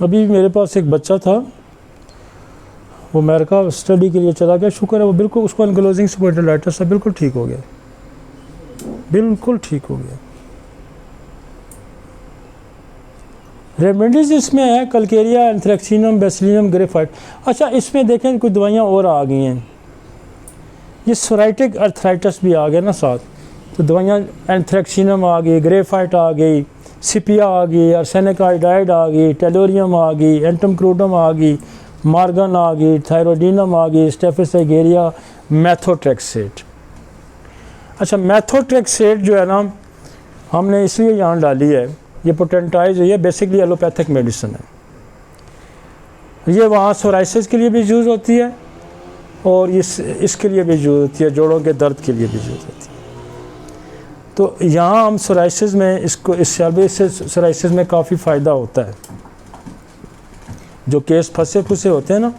अभी मेरे पास एक बच्चा था, वो अमेरिका स्टडी के लिए चला गया, शुक्र है वो बिल्कुल, उसको एंक्लोजिंग स्पॉन्डिलाइटिस से बिल्कुल ठीक हो गया, बिल्कुल ठीक हो गया। रेमेडीज इसमें है कलकेरिया, एंथ्रेक्सिनम, बेसिलियम, ग्रेफाइट। अच्छा, इसमें देखें कुछ दवाइयाँ और आ गई हैं, ये सोराइटिक अर्थराइटिस भी आ गया ना साथ, तो दवाइयाँ एंथ्रेक्सिनम आ गई, ग्रेफाइट आ गई, सिपिया आ गई, आर्सेनिक आयोडाइड आ गई, टेलोरियम आ गई, एंटमक्रोडम आ गई, मार्गन आ गई, थायरोडीनम आ गई, स्टेफिस एगेरिया, मेथोट्रेक्सेट। अच्छा, मेथोट्रेक्सेट जो है ना, हमने इसलिए यहाँ डाली है, ये पोटेंटाइज है, ये बेसिकली एलोपैथिक मेडिसिन है। ये वहाँ सोराइसिस के लिए भी यूज़ होती है और इसके लिए भी यूज़ होती है, जोड़ों के दर्द के लिए भी यूज़ होती है। तो यहाँ हम सोराइसिस में इससे सोराइसिस में काफ़ी फ़ायदा होता है। जो केस फंसे फुसे होते हैं ना,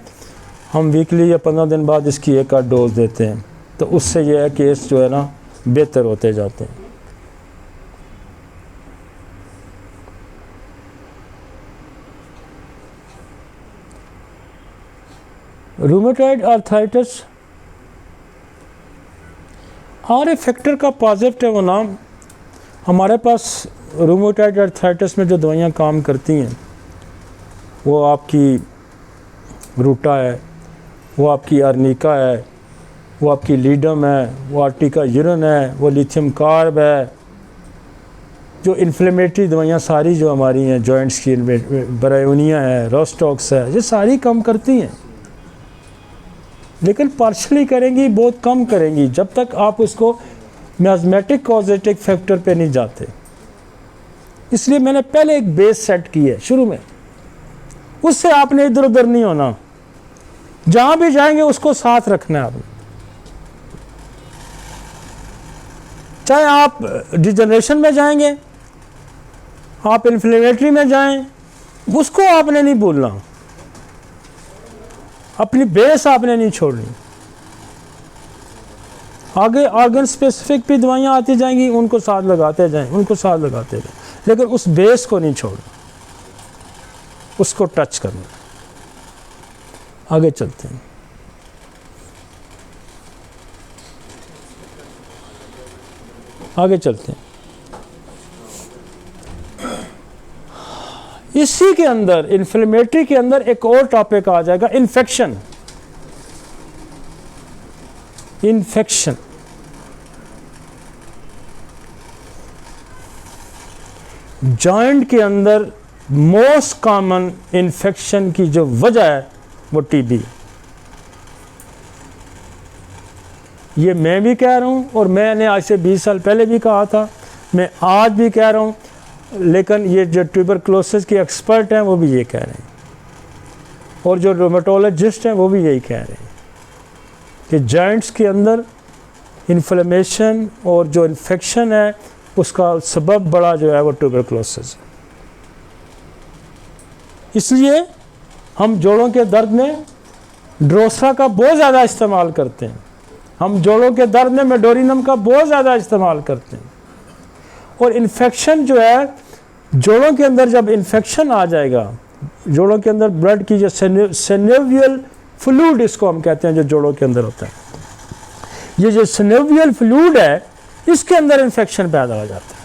हम वीकली या 15 दिन बाद इसकी एक आध डोज देते हैं, तो उससे ये है केस जो है ना बेहतर होते जाते हैं। रूमेटॉइड आर्थराइटिस, आर फैक्टर का पॉजिटिव है वो नाम। हमारे पास रूमेटॉइड आर्थराइटिस में जो दवाइयाँ काम करती हैं वो आपकी रूटा है, वो आपकी अर्निका है, वो आपकी लीडम है, वो आर्टिका यूरिन है, वो लिथियम कार्ब है। जो इन्फ्लेमेटरी दवाइयाँ सारी जो हमारी हैं, जॉइंट्स की ब्रायोनिया है, रोस्टॉक्स है, ये सारी कम करती हैं, लेकिन पार्शली करेंगी, बहुत कम करेंगी, जब तक आप उसको मियाज़मेटिक कॉजेटिक फैक्टर पे नहीं जाते। इसलिए मैंने पहले एक बेस सेट की है शुरू में, उससे आपने इधर उधर नहीं होना, जहां भी जाएंगे उसको साथ रखना है आपने। चाहे आप डिजनरेशन में जाएंगे, आप इन्फ्लेमेटरी में जाएं, उसको आपने नहीं भूलना, अपनी बेस आपने नहीं छोड़नी। आगे ऑर्गन स्पेसिफिक भी दवाइयाँ आती जाएंगी, उनको साथ लगाते जाएं, उनको साथ लगाते जाएं, लेकिन उस बेस को नहीं छोड़ना, उसको टच करना। आगे चलते हैं। आगे चलते हैं। इसी के अंदर इन्फ्लेमेटरी के अंदर एक और टॉपिक आ जाएगा, इन्फेक्शन। इन्फेक्शन जॉइंट के अंदर मोस्ट कॉमन इन्फेक्शन की जो वजह है वो टीबी। ये मैं भी कह रहा हूं और मैंने आज से 20 साल पहले भी कहा था, मैं आज भी कह रहा हूं, लेकिन ये जो ट्यूबरक्लोसिस के एक्सपर्ट हैं वो भी ये कह रहे हैं, और जो रोमेटोलॉजिस्ट हैं वो भी यही कह रहे हैं कि जॉइंट्स के अंदर इन्फ्लेमेशन और जो इन्फेक्शन है उसका सबब बड़ा जो है वो ट्यूबरक्लोसिस है। इसलिए हम जोड़ों के दर्द में ड्रोसा का बहुत ज़्यादा इस्तेमाल करते हैं, हम जोड़ों के दर्द में मेडोरिनम का बहुत ज़्यादा इस्तेमाल करते हैं। और इन्फेक्शन जो है जोड़ों के अंदर, जब इन्फेक्शन आ जाएगा, जोड़ों के अंदर ब्लड की जो सिनोवियल फ्लूइड इसको हम कहते हैं, जो जोड़ों के अंदर होता है, ये जो सिनोवियल फ्लूइड है इसके अंदर इन्फेक्शन पैदा हो जाता है।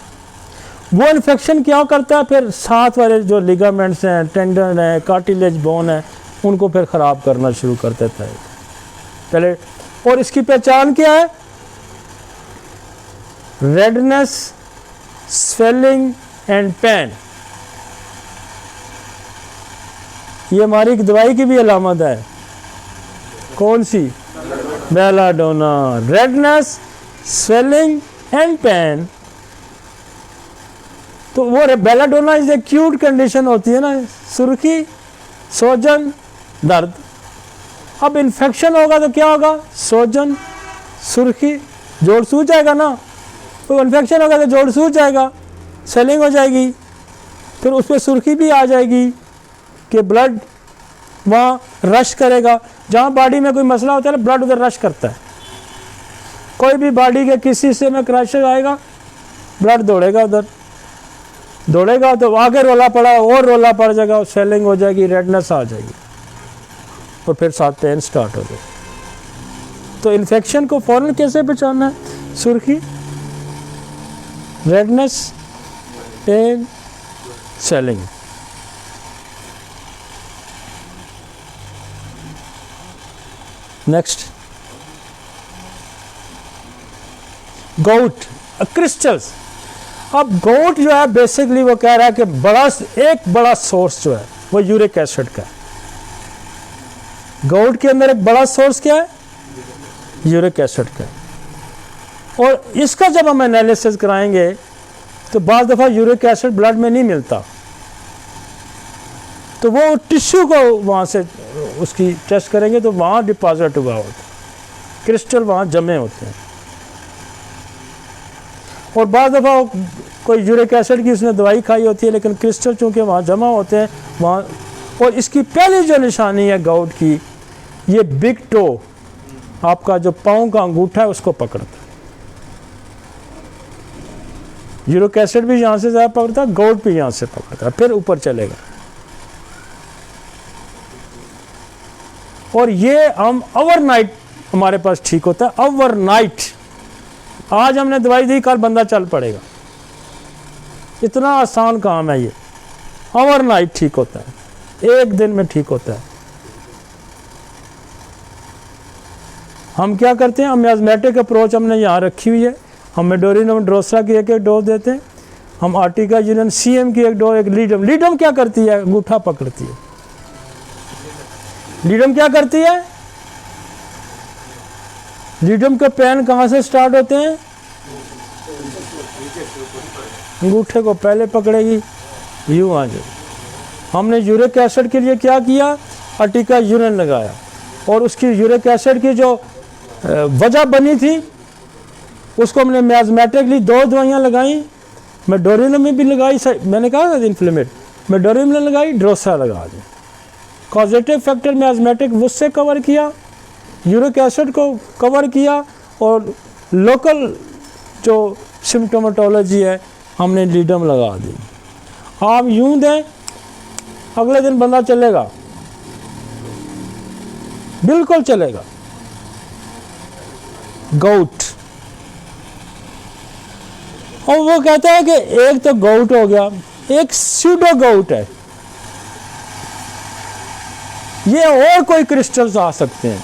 वो इन्फेक्शन क्या करता है, फिर साथ वाले जो लिगामेंट्स हैं, टेंडन है, कार्टिलेज बोन है, उनको फिर ख़राब करना शुरू कर देता है पहले। और इसकी पहचान क्या है? Redness, swelling and pain. ये हमारी दवाई की भी अलामत है। कौन सी? Belladonna. Redness, swelling and pain. तो वो बेलाडोना इज एक्यूट कंडीशन होती है ना, सुर्खी, सोजन, दर्द। अब इन्फेक्शन होगा तो क्या होगा? सोजन, सुर्खी, जोड़ सूज जाएगा ना, तो इन्फेक्शन होगा तो जोड़ सूज जाएगा, स्वेलिंग हो जाएगी, फिर उस पर सुर्खी भी आ जाएगी कि ब्लड वहाँ रश करेगा। जहाँ बॉडी में कोई मसला होता है ना, ब्लड उधर रश करता है। कोई भी बॉडी के किसी हिस्से में क्रैश आएगा, ब्लड दौड़ेगा उधर। दौड़ेगा तो आगे रोला पड़ा और रोला पड़ जाएगा, स्वेलिंग हो जाएगी, रेडनेस आ जाएगी और फिर साथ पेन स्टार्ट हो जाएगी। तो इन्फेक्शन को फौरन कैसे पहचानना है? सुर्खी, रेडनेस, पेन, स्वेलिंग। नेक्स्ट, गोट क्रिस्टल्स। अब गोट जो है बेसिकली वो कह रहा है कि एक बड़ा सोर्स जो है वो यूरिक एसिड का है। गोट के अंदर एक बड़ा सोर्स क्या है? यूरिक एसिड का है। और इसका जब हम एनालिसिस कराएंगे तो बाज़ दफ़ा यूरिक एसिड ब्लड में नहीं मिलता, तो वो टिश्यू को वहाँ से उसकी टेस्ट करेंगे तो वहाँ डिपॉजिट हुआ होता है, क्रिस्टल वहाँ जमे होते हैं। और बाज़ दफ़ा कोई यूरिक एसिड की उसने दवाई खाई होती है, लेकिन क्रिस्टल चूँकि वहाँ जमा होते हैं वहाँ। और इसकी पहली जो निशानी है गाउट की, ये बिग टो, आपका जो पाँव का अंगूठा है उसको पकड़ता है। यूरिक एसिड भी यहाँ से ज़्यादा पकड़ता है, गाउट भी यहाँ से पकड़ता है, फिर ऊपर चलेगा। और ये हम ओवरनाइट हमारे पास ठीक होता है, ओवरनाइट। आज हमने दवाई दी, कल बंदा चल पड़ेगा, इतना आसान काम है ये। ओवरनाइट ठीक होता है, एक दिन में ठीक होता है। हम क्या करते हैं, हम मियाज़मेटिक अप्रोच हमने यहाँ रखी हुई है। हम मेडोरिनम ड्रोसरा की एक डोज देते हैं, हम आर्टिका यूनियन CM की एक डोज, एक लीडम। लीडम क्या करती है? अंगूठा पकड़ती है। लीडम क्या करती है? लीडम के पेन कहाँ से स्टार्ट होते हैं? अंगूठे को पहले पकड़ेगी, यूँ आ जाए। हमने यूरिक एसिड के लिए क्या किया? आर्टिका यूनियन लगाया, और उसकी यूरिक एसिड की जो वजह बनी थी उसको हमने मियाज़मेटिकली 2 दवाइयाँ लगाई। मेडोरिनम में भी लगाई, मैंने कहा था इन्फ्लेमेट, मेडोरिनम में लगाई, ड्रोसरा लगा दी। कॉजेटिव फैक्टर मियाज़मेटिक उससे कवर किया, यूरिक एसिड को कवर किया, और लोकल जो सिम्टोमेटोलॉजी है हमने लीडम लगा दी। आप यूं दें, अगले दिन बंदा चलेगा, बिल्कुल चलेगा। गाउट, और वो कहता है कि एक तो गाउट हो गया, एक स्यूडो गाउट है। ये और कोई क्रिस्टल्स आ सकते हैं,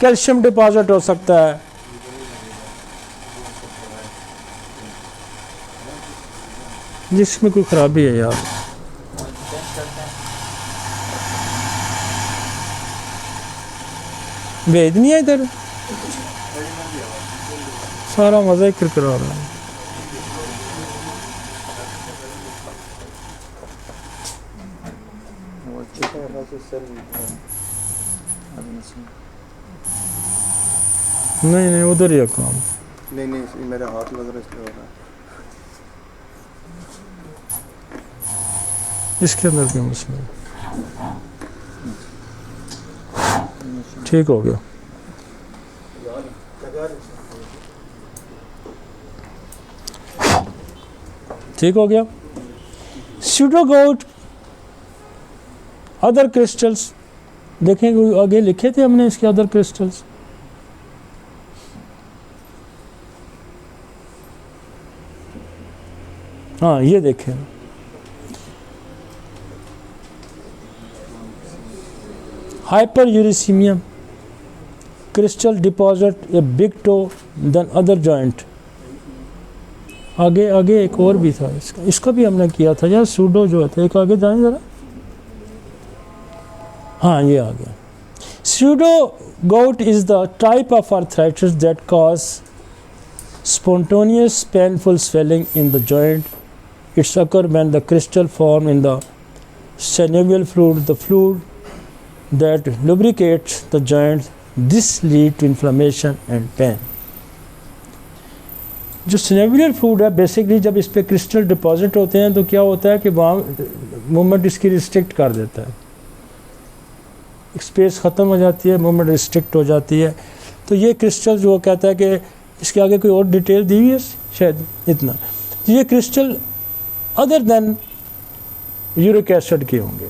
कैल्शियम डिपॉजिट हो सकता है, जिसमें कोई खराबी है यार। भेज नहीं है इधर, सारा मजा ही किरकिरा रहा है। नहीं नहीं, उधर ही है काम। नहीं, मेरे हाथ लग रहा है इसलिए हो रहा है। इसके अंदर क्या मसला है? ठीक हो गया। ठीक हो गया। स्यूडोगाउट, अदर क्रिस्टल्स देखें, आगे लिखे थे हमने इसके अदर क्रिस्टल्स। हाँ, ये देखें, hyperuricemia, crystal deposit a big toe then other joint. आगे आगे एक और भी था, इसका भी हमने किया था यार, सूडो जो था। एक आगे जाएं जरा, हाँ ये आ गया। Pseudogout is the type of arthritis that cause spontaneous painful swelling in the joint. It's occur when the crystal form in the synovial fluid, the fluid that lubricates the joint. This lead to inflammation and pain. जो synovial fluid है, basically जब इस पे crystal deposit होते हैं तो क्या होता है कि वहाँ मूवमेंट इसकी रिस्ट्रिक्ट कर देता है, स्पेस ख़त्म हो जाती है, मूवमेंट रिस्ट्रिक्ट हो जाती है। तो ये क्रिस्टल जो कहता है कि इसके आगे कोई और डिटेल दी हुई है शायद, इतना ये crystal other than uric acid के होंगे।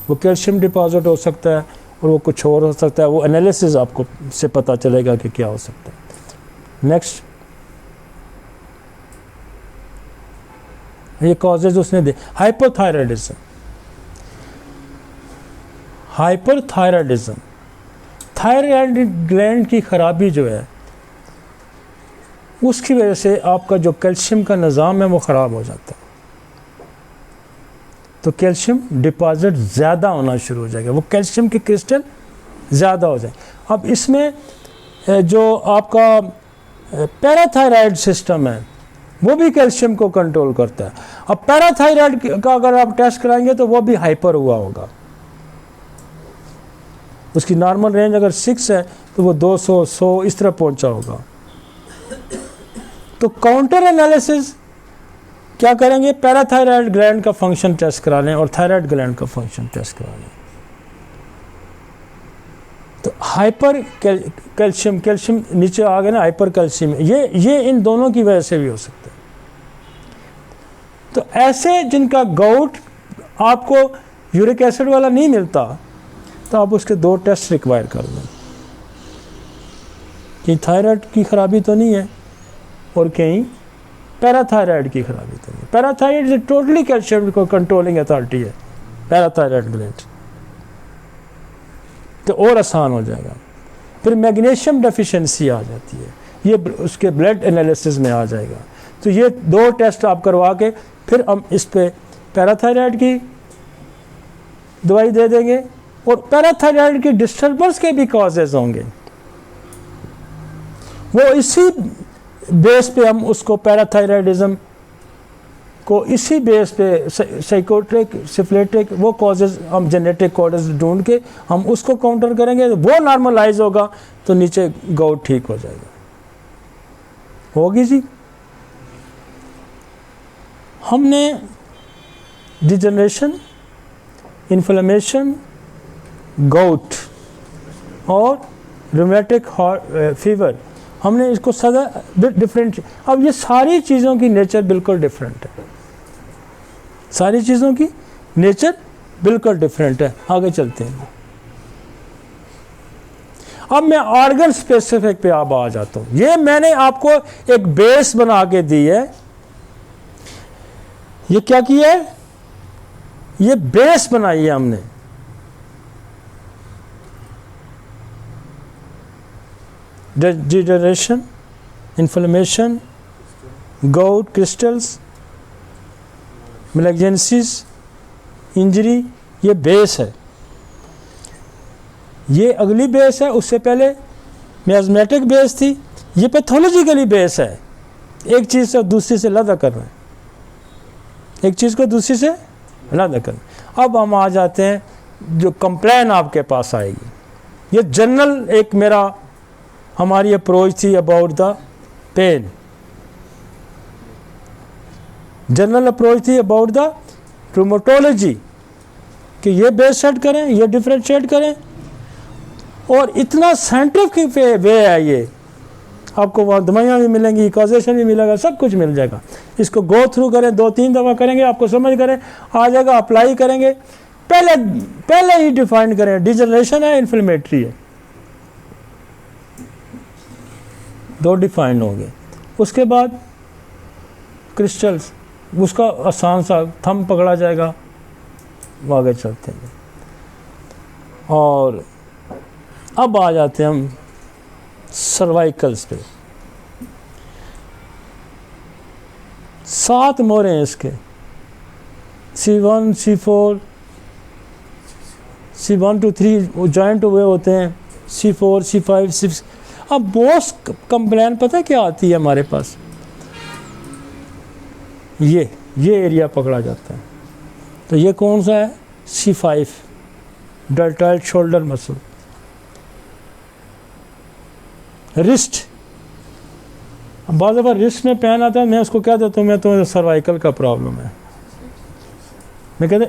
वो कैल्शियम डिपॉजिट हो सकता है और वो कुछ और हो सकता है, वो एनालिसिस आपको से पता चलेगा कि क्या हो सकता है। नेक्स्ट, ये कॉजेज उसने दे, हाइपोथायराइडिज्म। हाइपरथायराइडिज्म, थायराइड ग्लैंड की खराबी जो है उसकी वजह से आपका जो कैल्शियम का निज़ाम है वो ख़राब हो जाता है, तो कैल्शियम डिपॉजिट ज़्यादा होना शुरू हो जाएगा, वो कैल्शियम के क्रिस्टल ज़्यादा हो जाए। अब इसमें जो आपका पैराथायराइड सिस्टम है वो भी कैल्शियम को कंट्रोल करता है। अब पैराथायराइड का अगर आप टेस्ट कराएंगे तो वो भी हाइपर हुआ होगा, उसकी नॉर्मल रेंज अगर 6 है तो वो 200 100 इस तरह पहुंचा होगा। तो काउंटर एनालिसिस क्या करेंगे, पैराथायराइड ग्लैंड का फंक्शन टेस्ट करा लें और थायराइड ग्लैंड का फंक्शन टेस्ट करा लें। तो हाइपर कैल्शियम, कैल्शियम नीचे आ गया ना, हाइपर कैल्शियम, ये इन दोनों की वजह से भी हो सकता है। तो ऐसे जिनका गाउट आपको यूरिक एसिड वाला नहीं मिलता तो आप उसके 2 टेस्ट रिक्वायर कर लें कि थायराइड की खराबी तो नहीं है और कहीं पैराथायराइड की खराबी तो नहीं। पैराथायराइड टोटली कैल्शियम को कंट्रोलिंग अथॉरिटी है पैराथायराइड ग्लैंड, तो और आसान हो जाएगा। फिर मैग्नीशियम डेफिशिएंसी आ जाती है, ये उसके ब्लड एनालिसिस में आ जाएगा। तो ये 2 टेस्ट आप करवा के फिर हम इस पे पैराथायराइड की दवाई दे देंगे। और पैराथायराइड की डिस्टर्बेंस के भी कॉजेज होंगे, वो इसी बेस पे हम उसको पैराथायराइडिज्म को इसी बेस पे साइकोट्रिक सिफिलिटिक वो कॉजेज हम जेनेटिक कॉजेज ढूंढ के हम उसको काउंटर करेंगे, तो वो नॉर्मलाइज होगा तो नीचे गाउट ठीक हो जाएगा। होगी जी। हमने डिजनरेशन, इन्फ्लेमेशन, गाउट और रूमेटिक फीवर, हमने इसको सदा डिफरेंट। अब ये सारी चीज़ों की नेचर बिल्कुल डिफरेंट है, सारी चीज़ों की नेचर बिल्कुल डिफरेंट है। आगे चलते हैं। अब मैं ऑर्गन स्पेसिफिक पे अब आ जाता हूँ। ये मैंने आपको एक बेस बना के दी है। ये क्या किया है, ये बेस बनाई है हमने। Degeneration, inflammation, gout, crystals, malignancies, injury, ये बेस है। ये अगली बेस है, उससे पहले मियाज़मेटिक बेस थी, ये पैथोलॉजिकली बेस है। एक चीज़ से दूसरी से अलग करना है, एक चीज़ को दूसरी से अलग करना। अब हम आ जाते हैं जो कंप्लेन आपके पास आएगी। ये जनरल एक मेरा हमारी अप्रोच थी about the pain, general approach थी अबाउट द रूमेटोलॉजी कि ये बेस सेट करें, ये डिफरेंशिएट करें। और इतना साइंटिफिक वे है ये, आपको वहाँ दवाइयाँ भी मिलेंगी, कॉजेशन भी मिलेगा, सब कुछ मिल जाएगा। इसको गो थ्रू करें, 2-3 दफ़ा करेंगे, आपको समझ करें आ जाएगा, अप्लाई करेंगे। पहले ही डिफाइन करें, डिजनरेशन है, इन्फ्लेमेटरी है, 2 डिफाइन होंगे। उसके बाद क्रिस्टल्स, उसका आसान सा थंब पकड़ा जाएगा, आगे चलते हैं। और अब आ जाते हैं हम सर्वाइकल्स पे। 7 मोरे हैं इसके, C1, C4, C1 to 3 joint हुए होते हैं, C4, C5, C6। अब मोस्ट कंप्लेन पता है क्या आती है हमारे पास, ये एरिया पकड़ा जाता है। तो ये कौन सा है, C5, deltoid shoulder muscle. Wrist, बाद बार रिस्ट में पेन आता है, मैं उसको क्या देता हूँ, मैं तो सर्वाइकल का प्रॉब्लम है, मैं कहते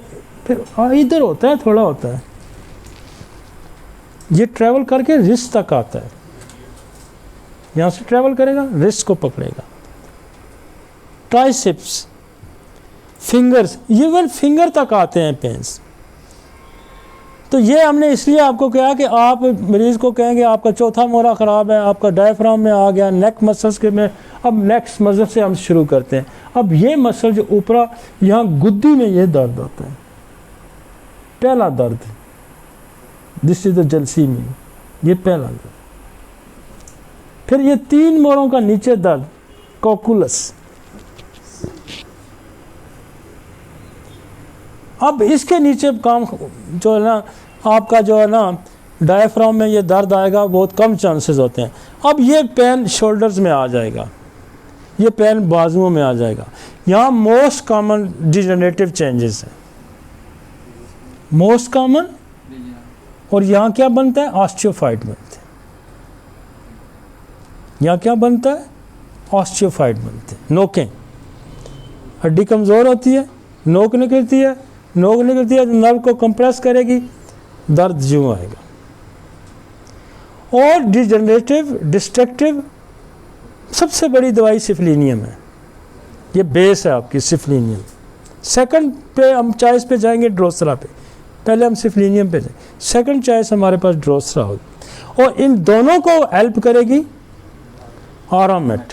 फिर इधर होता है, थोड़ा होता है, ये ट्रैवल करके रिस्ट तक आता है, यहाँ से ट्रैवल करेगा, रिस्ट को पकड़ेगा। ट्राइसेप्स, फिंगर्स, इवन फिंगर तक आते हैं पेन्स। तो ये हमने इसलिए आपको कहा कि आप मरीज़ को कहेंगे आपका चौथा मोहरा ख़राब है, आपका डायफ्राम में आ गया, नेक मसल्स के में। अब नेक्स्ट मसल से हम शुरू करते हैं। अब ये मसल जो ऊपरा यहाँ गुद्दी में ये दर्द होता है, पहला दर्द, दिस इज द जलसीमी, ये पहला दर्द। फिर ये 3 मोहरों का नीचे दर्द, कॉकुलस। अब इसके नीचे काम जो है ना, आपका जो है ना डायफ्राम में ये दर्द आएगा, बहुत कम चांसेस होते हैं। अब ये पेन शोल्डर्स में आ जाएगा, ये पेन बाजुओं में आ जाएगा। यहाँ मोस्ट कॉमन डिजनरेटिव चेंजेस हैं, मोस्ट कॉमन। और यहाँ क्या बनता है, ऑस्टियोफाइट बनते हैं। यहाँ क्या बनता है, ऑस्टियोफाइट बनते हैं। नोकें, हड्डी कमज़ोर होती है, नोक निकलती है, नोक निकलती है तो नर्व को कंप्रेस करेगी, दर्द यूँ आएगा। और डिजनरेटिव डिस्ट्रक्टिव सबसे बड़ी दवाई सिफलिनियम है, ये बेस है आपकी सिफलिनियम। सेकंड पे हम चॉइस पे जाएंगे ड्रोसरा पे, पहले हम सिफलिनियम पे जाएंगे। सेकंड चॉइस हमारे पास ड्रोसरा होगी। और इन दोनों को हेल्प करेगी ऑरामेट।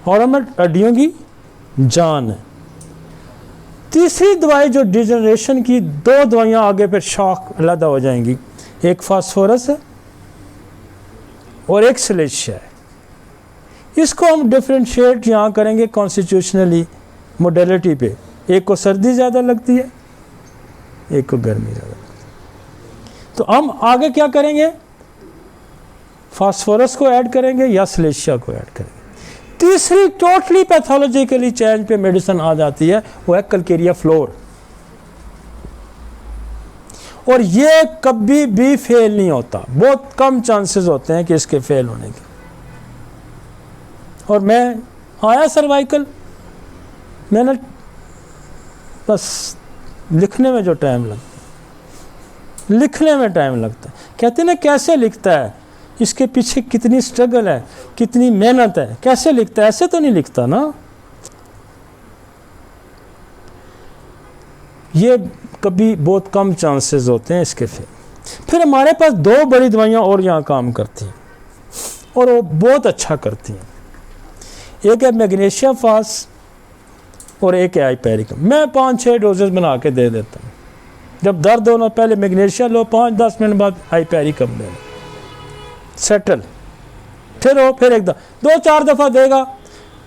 ऑरामेट हड्डियों की जान है। तीसरी दवाई जो डिजनरेशन की, 2 दवाइयाँ आगे फिर शॉक अलग हो जाएंगी, एक फास्फोरस है और एक सिलेशिया है। इसको हम डिफ्रेंशिएट यहाँ करेंगे कॉन्स्टिट्यूशनली मोडेलिटी पे। एक को सर्दी ज़्यादा लगती है, एक को गर्मी ज़्यादा लगती है। तो हम आगे क्या करेंगे, फास्फोरस को ऐड करेंगे या सिलेशिया को ऐड करेंगे। तीसरी टोटली पैथोलॉजिकली चेंज पे मेडिसिन आ जाती है, वो है कल्केरिया फ्लोर। और ये कभी भी फेल नहीं होता, बहुत कम चांसेस होते हैं कि इसके फेल होने के। और मैं आया सर्वाइकल, मैंने बस लिखने में जो टाइम लगता है, लिखने में टाइम लगता है। कहते ना कैसे लिखता है, इसके पीछे कितनी स्ट्रगल है, कितनी मेहनत है, कैसे लिखता है, ऐसे तो नहीं लिखता ना। ये कभी बहुत कम चांसेस होते हैं इसके। फिर हमारे पास 2 बड़ी दवाइयाँ और यहाँ काम करती हैं और वो बहुत अच्छा करती हैं। एक है मैग्नीशिया फास और एक है हाइपेरिकम। मैं 5-6 डोजेस बना के दे देता हूँ। जब दर्द होना पहले मैग्नीशिया लो, 5-10 मिनट बाद हाइपेरिकम ले लो, सेटल। फिर हो, फिर 2-4 दफ़ा देगा,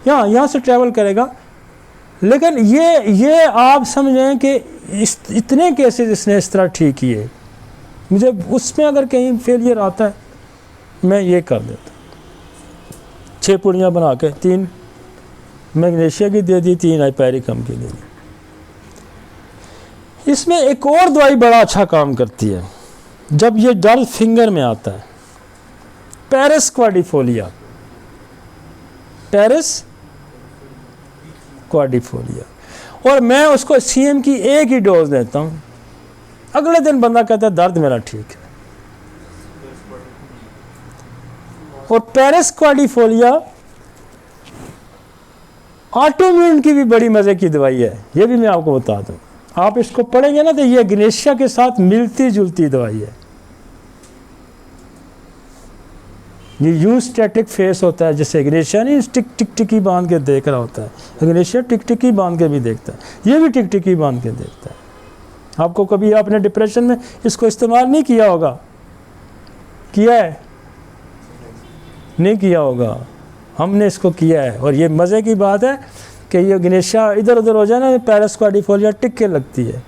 यहाँ से ट्रैवल करेगा। लेकिन ये आप समझें कि इतने केसेस इसने इस तरह ठीक किए। मुझे उसमें अगर कहीं फेलियर आता है मैं ये कर देता, 6 पुड़ियाँ बना के 3 मैग्नीशिया की दे दी, 3 हाइपेरिकम की दे दी। इसमें एक और दवाई बड़ा अच्छा काम करती है जब ये दर्द फिंगर में आता है, पैरिस क्वाड्रिफोलिया। पैरिस क्वाड्रिफोलिया। और मैं उसको सीएम की एक ही डोज देता हूँ, अगले दिन बंदा कहता है दर्द मेरा ठीक है। और पैरिस क्वाड्रिफोलिया ऑटोइम्यून की भी बड़ी मजे की दवाई है, ये भी मैं आपको बता दूं। आप इसको पढ़ेंगे ना तो ये ग्नेशिया के साथ मिलती जुलती दवाई है। ये यूं स्टैटिक फेस होता है, जैसे ग्नेशिया नहीं टिक टिक टिकी बांध के देख रहा होता है, ग्नेशिया टिक टिकी बांध के भी देखता है, ये भी टिक टिकी बांध के देखता है। आपको कभी आपने डिप्रेशन में इसको इस्तेमाल नहीं किया होगा? किया है? नहीं किया होगा, हमने इसको किया है। और ये मज़े की बात है कि ये ग्नेशिया इधर उधर हो जाए ना, पैरिस क्वाड्रिफोलिया टिक के लगती है,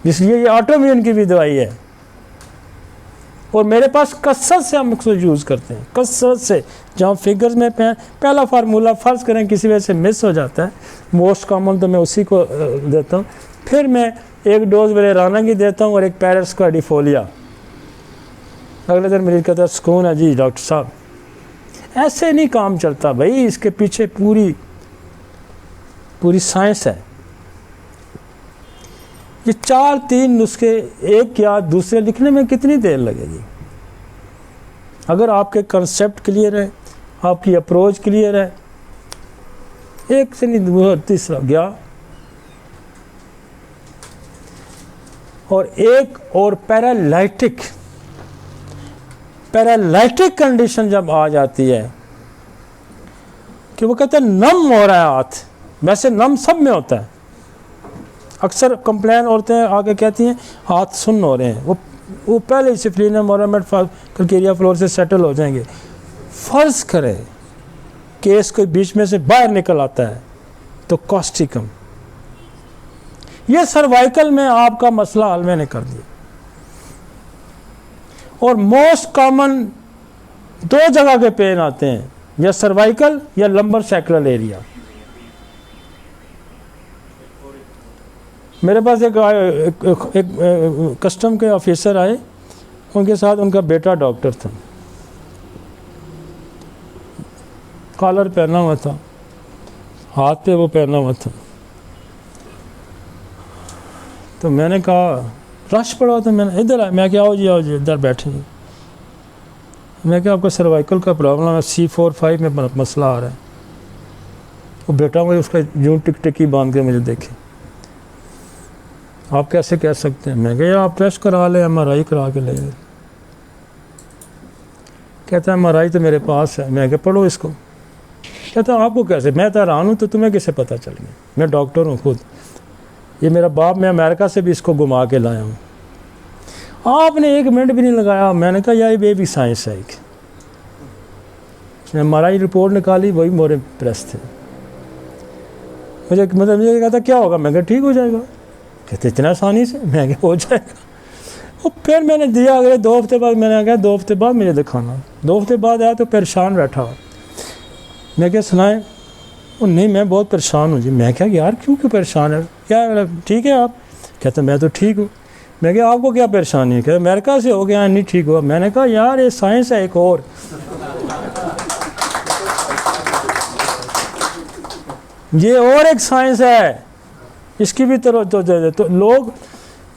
इसलिए ये ऑटोइम्यून की भी दवाई है। और मेरे पास कसरत से हम इसको यूज़ करते हैं, कसरत से। जहाँ फिगर्स में पहला फार्मूला फ़र्ज़ करें किसी वजह से मिस हो जाता है, मोस्ट कॉमन तो मैं उसी को देता हूँ। फिर मैं एक डोज वेलेराना की देता हूँ और एक पैरिस क्वाड्रिफोलिया। अगले दिन मरीज कहता है सुकून है जी डॉक्टर साहब। ऐसे नहीं काम चलता भाई, इसके पीछे पूरी साइंस है। ये 4-3 नुस्खे एक या दूसरे लिखने में कितनी देर लगेगी? अगर आपके कंसेप्ट क्लियर है, आपकी अप्रोच क्लियर है, एक से नहीं वो तीसरा गया। और एक और पैरालाइटिक कंडीशन जब आ जाती है कि वो कहते हैं नम हो रहा है हाथ, वैसे नम सब में होता है। अक्सर कंप्लेन औरतें आके कहती हैं हाथ सुन्न हो रहे हैं, वो पहले ही सिफलिना मोरामेट कल्केरिया फ्लोर से सेटल हो जाएंगे। फ़र्ज़ करें केस कोई बीच में से बाहर निकल आता है तो कॉस्टिकम, ये सर्वाइकल में आपका मसला हल मैंने कर दिया। और मोस्ट कॉमन 2 जगह के पेन आते हैं, या सर्वाइकल या लंबर सैक्रल एरिया। मेरे पास एक कस्टम के ऑफिसर आए, उनके साथ उनका बेटा डॉक्टर था, कॉलर पहना हुआ था, हाथ पे वो पहना हुआ था। तो मैंने कहा रश पड़ा था, मैंने इधर आया, मैं क्या आओ जी इधर बैठे जी। मैं क्या आपको सर्वाइकल का प्रॉब्लम है, C4-5 में मसला आ रहा है। वो बेटा मुझे उसका यूँ टिक बांध के मुझे देखे, आप कैसे कह सकते हैं। मैं क्या आप टेस्ट करा लें, MRI करा के ले। कहता है MRI तो मेरे पास है। मैं क्या पढ़ो इसको। कहता है आपको कैसे, मैं तो हैरान हूँ, तो तुम्हें कैसे पता चल गया। मैं डॉक्टर हूँ खुद, ये मेरा बाप, मैं अमेरिका से भी इसको घुमा के लाया हूँ। आपने 1 मिनट भी नहीं लगाया। मैंने कहा यार ये भी साइंस है। उसने MRI रिपोर्ट निकाली, वही मोरे प्रेस थे। मुझे कहता क्या होगा, मैं कहा ठीक हो जाएगा। कहते इतना आसानी से, मैं क्या हो जाएगा। और फिर मैंने दिया, अगले 2 हफ्ते बाद मैंने कहा 2 हफ्ते बाद मुझे दिखाना। 2 हफ्ते बाद आया तो परेशान बैठा हुआ। मैं क्या सुनाए, वो नहीं मैं बहुत परेशान हूँ जी। मैं क्या यार क्यों परेशान है, क्या ठीक है आप। कहते मैं तो ठीक हूँ। मैं क्या आपको क्या परेशानी है। कहते अमेरिका से हो गया नहीं ठीक हुआ। मैंने कहा यार ये साइंस है एक और। ये और एक साइंस है, इसकी भी तवज्जो दे दे। तो लोग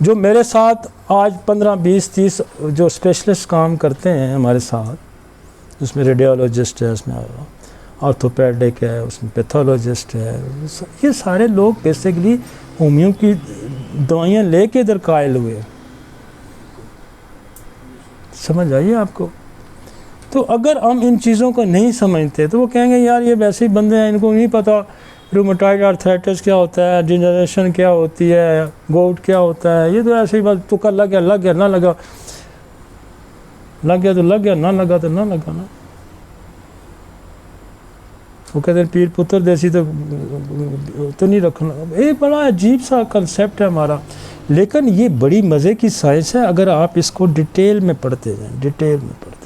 जो मेरे साथ आज 15, 20, 30 जो स्पेशलिस्ट काम करते हैं हमारे साथ, उसमें रेडियोलॉजिस्ट है, उसमें ऑर्थोपेडिक है, उसमें पैथोलॉजिस्ट है, ये सारे लोग बेसिकली होम्यो की दवाइयाँ लेके इधर कायल हुए। समझ आइए आपको। तो अगर हम इन चीज़ों को नहीं समझते तो वो कहेंगे यार ये वैसे ही बंदे हैं, इनको नहीं पता रूमेटॉइड आर्थराइटिस क्या होता है, डिजनरेशन क्या होती है, गोट क्या होता है। ये तो ऐसे ही बस तुक्का लग गया ना लगा, लग गया तो लग गया, ना लगा तो ना लगा ना। वो कहते हैं पीर पुत्र देसी तो नहीं रखना। ये बड़ा अजीब सा कंसेप्ट है हमारा, लेकिन ये बड़ी मज़े की साइंस है अगर आप इसको डिटेल में पढ़ते जाएं, डिटेल में पढ़ते।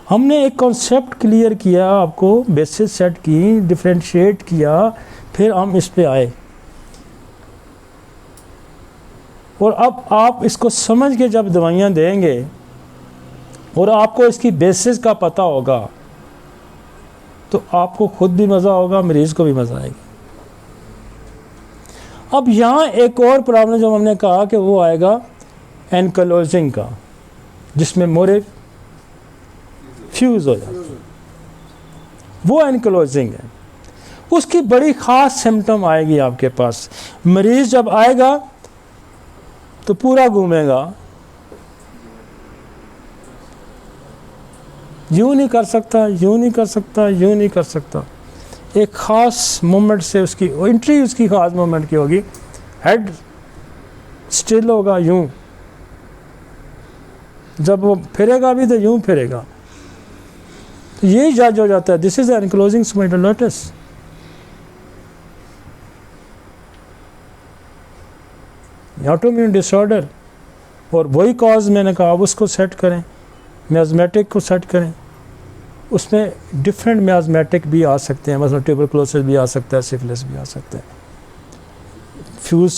हमने एक कॉन्सेप्ट क्लियर किया, आपको बेसिस सेट की, डिफरेंशिएट किया, फिर हम इस पे आए। और अब आप इसको समझ के जब दवाइयाँ देंगे और आपको इसकी बेसिस का पता होगा तो आपको खुद भी मज़ा होगा, मरीज़ को भी मज़ा आएगा। अब यहाँ एक और प्रॉब्लम जो हमने कहा कि वो आएगा एनक्लोजिंग का, जिसमें मोरे फ्यूज़ हो जाता है, वो एनक्लोजिंग है। उसकी बड़ी ख़ास सिम्टम आएगी आपके पास। मरीज़ जब आएगा तो पूरा घूमेगा, यूँ नहीं कर सकता, यूँ नहीं कर सकता, यूँ नहीं कर सकता। एक ख़ास मोमेंट से उसकी एंट्री, उसकी ख़ास मोमेंट की होगी। हेड स्टिल होगा यूँ, जब वो फिरेगा भी तो यूँ फिरेगा। तो यही जज हो जाता है, this is ankylosing spondylitis. Autoimmune disorder, और वही कॉज मैंने कहा अब उसको सेट करें, मियाज़मेटिक को सेट करें। उसमें डिफरेंट मियाज़मेटिक भी आ सकते हैं, मतलब ट्यूबरकुलोसिस भी आ सकता है, सिफिलिस भी आ सकता है, फ्यूज़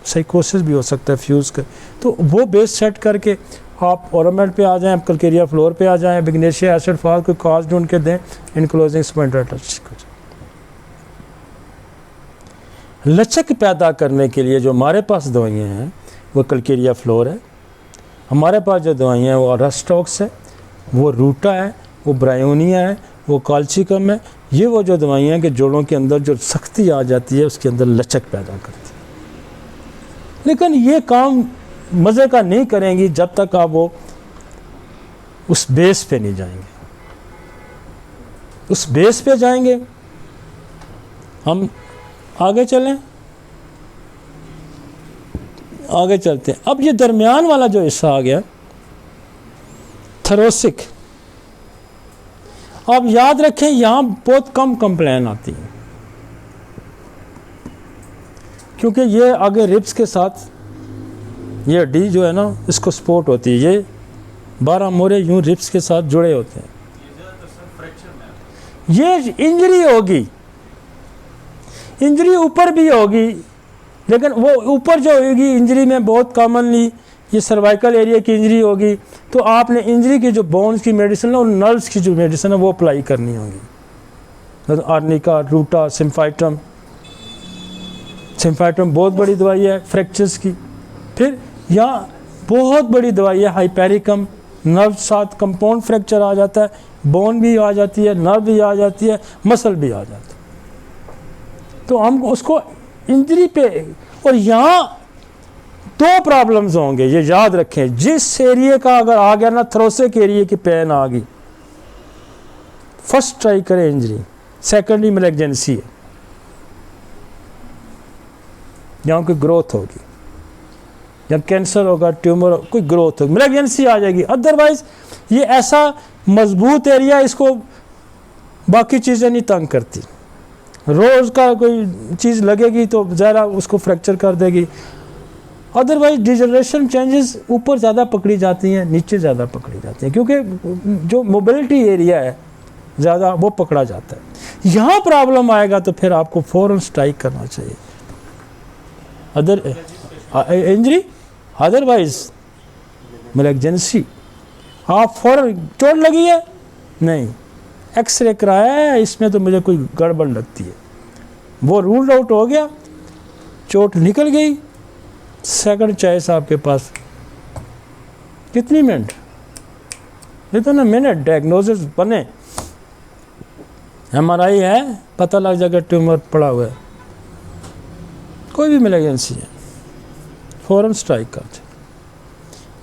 साइकोसिस भी हो सकता है फ्यूज़ का। तो वो बेस सेट करके आप ओरोमेड पे आ जाएं, आप कल्केरिया फ्लोर पे आ जाएं, विग्नेशिया एसिड फॉल को कॉज ढूंढ के दें, एनक्लोजिंग स्पाइंडाइलिटिस को। लचक पैदा करने के लिए जो हमारे पास दवाइयाँ हैं वो कल्केरिया फ्लोर है, हमारे पास जो दवाइयाँ हैं वो रस्टॉक्स है, वो रूटा है, वो ब्रायोनिया है, वो काल्चिकम है। ये वो जो दवाइयाँ हैं कि जोड़ों के अंदर जो सख्ती आ जाती है उसके अंदर लचक पैदा करती है। लेकिन ये काम मज़े का नहीं करेंगी जब तक आप वो उस बेस पे नहीं जाएंगे। उस बेस पे जाएंगे। हम आगे चलें, आगे चलते हैं। अब ये दरमियान वाला जो हिस्सा आ गया थोरेसिक, आप याद रखें यहाँ बहुत कम कंप्लेन आती है, क्योंकि ये आगे रिब्स के साथ ये हड्डी जो है ना इसको सपोर्ट होती है। ये 12 मोरे यूं रिब्स के साथ जुड़े होते हैं। ये इंजरी होगी, इंजरी ऊपर भी होगी, लेकिन वो ऊपर जो होगी इंजरी में बहुत कॉमनली ये सर्वाइकल एरिया की इंजरी होगी। तो आपने इंजरी की जो बोन्स की मेडिसिन है और नर्व्स की जो मेडिसिन है वो अप्लाई करनी होगी। आर्निका, रूटा, सिम्फाइटम। सिम्फाइटम बहुत बड़ी दवाई है फ्रैक्चर्स की। फिर यहाँ बहुत बड़ी दवाई है हाइपेरिकम, नर्व साथ कंपाउंड फ्रैक्चर आ जाता है, बोन भी आ जाती है, नर्व भी आ जाती है, मसल भी आ जाता है। तो हम उसको इंजरी पे, और यहाँ 2 प्रॉब्लम्स होंगे, ये याद रखें। जिस एरिया का अगर आ गया ना थोरेसिक एरिया की पेन आ गई, फर्स्ट ट्राई करें इंजरी, सेकेंडरी मैलिग्नेंसी है, यहाँ कोई ग्रोथ होगी, जब कैंसर होगा, ट्यूमर, कोई ग्रोथ होगी, मैलिग्नेंसी आ जाएगी। अदरवाइज ये ऐसा मजबूत एरिया, इसको बाकी चीज़ें नहीं तंग करती। रोज़ का कोई चीज़ लगेगी तो ज़रा उसको फ्रैक्चर कर देगी। अदरवाइज डिजनरेशन चेंजेस ऊपर ज़्यादा पकड़ी जाती हैं, नीचे ज़्यादा पकड़ी जाती हैं, क्योंकि जो मोबिलिटी एरिया है ज़्यादा वो पकड़ा जाता है। यहाँ प्रॉब्लम आएगा तो फिर आपको फ़ौरन स्ट्राइक करना चाहिए। अदर इंजरी, अदरवाइज मैलिग्नेंसी, आप फ़ौरन चोट लगी है नहीं, एक्सरे कराया है, इसमें तो मुझे कोई गड़बड़ लगती है, वो रूल आउट हो गया, चोट निकल गई, सेकंड चॉइस आपके पास कितनी मिनट, इतना मिनट डायग्नोसिस बने, MRI है, पता लग जाएगा ट्यूमर पड़ा हुआ है, कोई भी मैलिग्नेंसी है, फ़ौरन स्ट्राइक कर।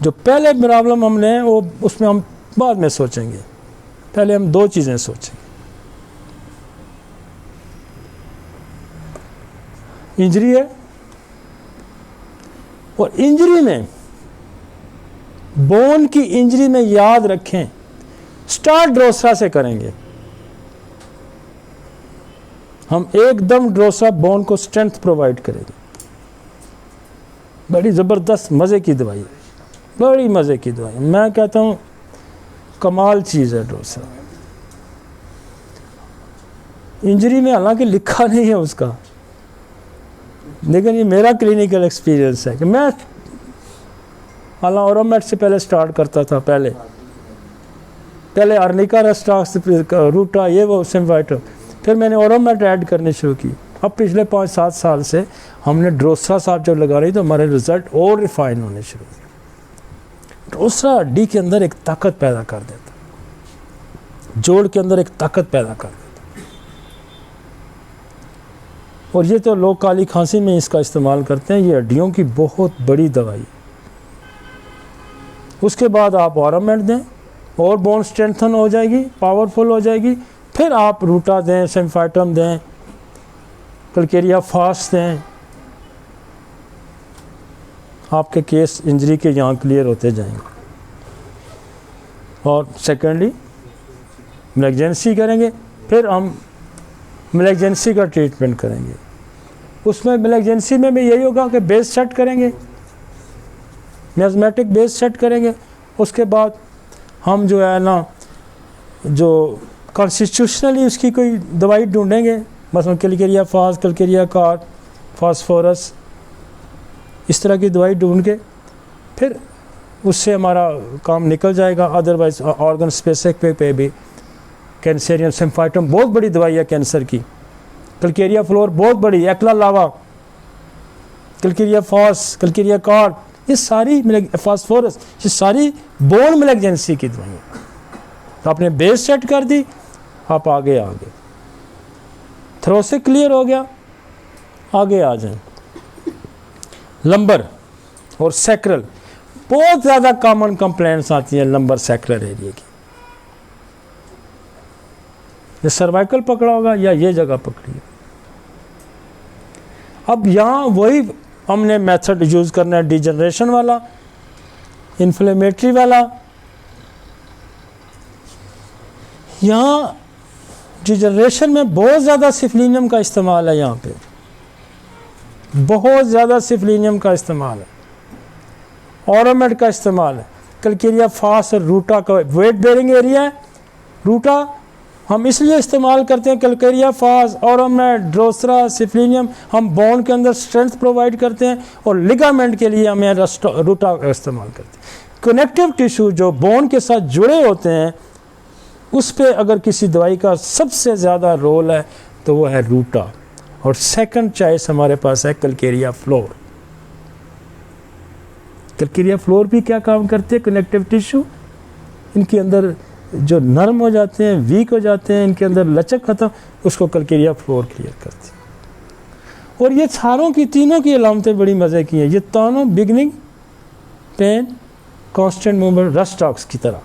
जो पहले प्रॉब्लम हमने वो उसमें हम बाद में सोचेंगे, पहले हम 2 चीज़ें सोचेंगे। इंजरी है, और इंजरी में, बोन की इंजरी में याद रखें स्टार्ट ड्रोसरा से करेंगे हम, एकदम ड्रोसरा बोन को स्ट्रेंथ प्रोवाइड करेंगे। बड़ी ज़बरदस्त मज़े की दवाई, बड़ी मज़े की दवाई, मैं कहता हूँ कमाल चीज़ है ड्रोसरा। इंजरी में हालांकि लिखा नहीं है उसका, लेकिन ये मेरा क्लिनिकल एक्सपीरियंस है कि मैं हालांकि ऑरोमेट से पहले स्टार्ट करता था, पहले आर्निका, रस्टाक्स, रूटा, ये वो सिम्फाइटम, फिर मैंने ऑरोमेट ऐड करनी शुरू की। अब पिछले 5-7 साल से हमने ड्रोसरा साहब जब लगा रही तो हमारे रिजल्ट और रिफाइन होने शुरू हुए। ड्रोसरा हड्डी के अंदर एक ताकत पैदा कर देता, जोड़ के अंदर एक ताकत पैदा कर देता, और ये तो लोग काली खांसी में इसका इस्तेमाल करते हैं। ये हड्डियों की बहुत बड़ी दवाई। उसके बाद आप ऑरोमेट दें और बोन स्ट्रेंथन हो जाएगी, पावरफुल हो जाएगी। फिर आप रूटा दें, सिम्फाइटम दें, कलकेरिया फास्ट दें, आपके केस इंजरी के यहाँ क्लियर होते जाएंगे। और सेकेंडली मैलिग्नेंसी करेंगे, फिर हम मैलिग्नेंसी का ट्रीटमेंट करेंगे। उसमें मैलिग्नेंसी में भी यही होगा कि बेस सेट करेंगे, मियाज़मेटिक बेस सेट करेंगे। उसके बाद हम जो है ना, जो कॉन्स्टिट्यूशनली उसकी कोई दवाई ढूंढेंगे, मसलन Calcarea fast, Calcarea card, phosphorus, इस तरह की दवाई ढूंढ के फिर उससे हमारा काम निकल जाएगा। अदरवाइज ऑर्गन स्पेसिफिक पे भी कैंसरियम सिम्फाइटम बहुत बड़ी दवाई है कैंसर की, कलकेरिया फ्लोर बहुत बड़ी, एक्ला लावा, कलकेरिया फास्ट, कलकेरिया कार्ड, ये सारी फास्फोरस, ये सारी बोन मैलिग्नेंसी की दवाइयाँ। तो आपने बेस सेट कर दी, आप आगे आ गए। थ्रोसिक क्लियर हो गया, आगे आ जाए। लंबर और सैक्रल, बहुत ज़्यादा कॉमन कंप्लेंट्स आती हैं लंबर सैक्रल एरिया की। ये सर्वाइकल पकड़ा होगा या ये जगह पकड़ी है। अब यहाँ वही हमने मेथड यूज़ करना है, डिजनरेशन वाला, इन्फ्लेमेटरी वाला। यहाँ डिजनरेशन में बहुत ज़्यादा सिफलिनियम का इस्तेमाल है, यहाँ पे बहुत ज़्यादा सिफलिनियम का इस्तेमाल है, ऑरोमेड का इस्तेमाल है। कैलकेरिया फास और रूटा का वेट बेरिंग एरिया है। रूटा हम इसलिए इस्तेमाल करते हैं, कैलकेरिया फास, ऑरोमेड, ड्रोसरा, सिफलिनियम हम बोन के अंदर स्ट्रेंथ प्रोवाइड करते हैं, और लिगामेंट के लिए हमें रूटा का इस्तेमाल करते हैं। कनेक्टिव टिश्यू जो बोन के साथ जुड़े होते हैं, उस पे अगर किसी दवाई का सबसे ज़्यादा रोल है तो वो है रूटा, और सेकंड चॉइस हमारे पास है कैलकेरिया फ्लोर। कैलकेरिया फ्लोर भी क्या काम करते हैं, कनेक्टिव टिश्यू इनके अंदर जो नरम हो जाते हैं, वीक हो जाते हैं, इनके अंदर लचक खत्म, उसको कैलकेरिया फ्लोर क्लियर करती है। और ये सारों की, तीनों की अलामतें बड़ी मज़े की हैं। ये तीनों beginning pain, constant movement, rhus tox की तरह।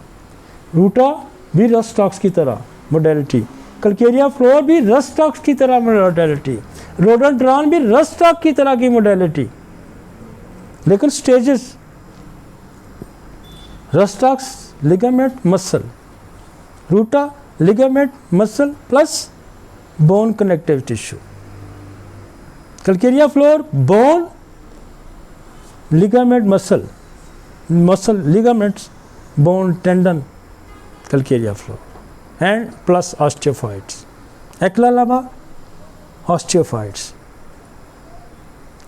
रूटा भी रस्टॉक्स की तरह मोडेलिटी, कैलकेरिया फ्लोर भी रस्टॉक्स की तरह मोडेलिटी, रोडोडेंड्रॉन भी रस्टॉक की तरह की मोडेलिटी, लेकिन stages rhus tox ligament muscle, ruta ligament muscle plus bone connective tissue. Calcarea fluor bone ligament muscle, muscle ligaments bone tendon, calcarea fluor and plus osteophytes. Hekla lava osteophytes,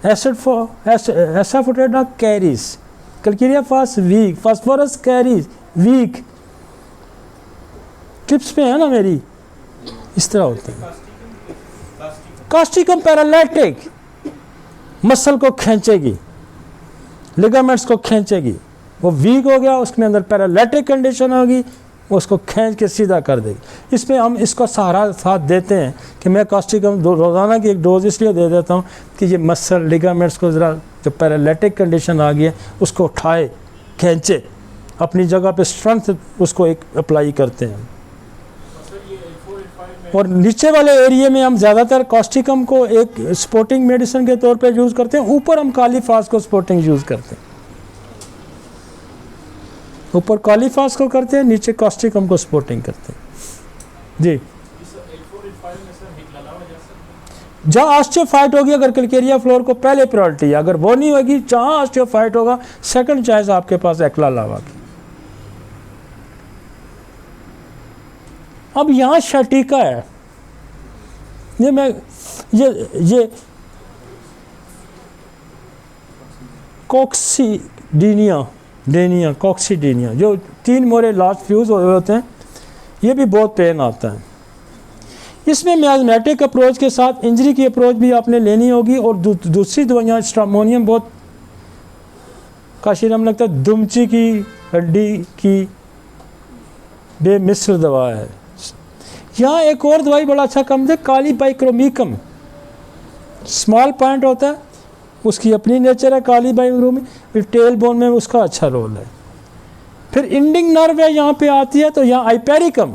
asafoetida caries, calcarea phos weak, phosphorus caries weak. Tips पे है ना मेरी, इस तरह होते हैं। Causticum paralytic, muscle को खींचेगी, ligaments को खींचेगी, वो वीक हो गया, उसके अंदर पैरालाइटिक कंडीशन होगी, उसको खींच के सीधा कर देगी। इसमें हम इसका सहारा साथ देते हैं कि मैं कास्टिकम रोज़ाना की एक डोज इसलिए दे देता हूँ कि ये मसल लिगामेंट्स को ज़रा, जो पैरालाइटिक कंडीशन आ गई है उसको उठाए, खींचे, अपनी जगह पे स्ट्रेंथ उसको एक अप्लाई करते हैं। और नीचे वाले एरिया में हम ज़्यादातर कास्टिकम को एक स्पोर्टिंग मेडिसिन के तौर पे यूज़ करते हैं, ऊपर हम कालीफास को स्पोर्टिंग यूज़ करते हैं। ऊपर कालीफास को करते हैं, नीचे कास्टिकम को स्पोर्टिंग करते हैं। जी, जहाँ ऑस्टियोफाइट होगी, अगर कैलकेरिया फ्लोर को पहले प्रायोरिटी है, अगर वो नहीं होगी, जहाँ ऑस्टियोफाइट होगा सेकंड चॉइस आपके पास एक्ला लावा की। अब यहाँ शटीका है, ये कॉक्सीडीनिया, जो 3 मोरे लार्ज फ्यूज होते हैं, ये भी बहुत पेन आता है। इसमें मियाज़मेटिक अप्रोच के साथ इंजरी की अप्रोच भी आपने लेनी होगी, और दूसरी दवाइयाँ स्ट्रामोनियम बहुत काशिरम लगता है, दुमची की हड्डी की बेमिसल दवा है। यहाँ एक और दवाई बड़ा अच्छा काम है, कालीबाइक्रोमिकम, स्मॉल पॉइंट होता है, उसकी अपनी नेचर है कालीबाइक्रोमिकम, फिर टेल बोन में उसका अच्छा रोल है। फिर इंडिंग नर्व है यहाँ पे आती है, तो यहाँ आइपेरिकम।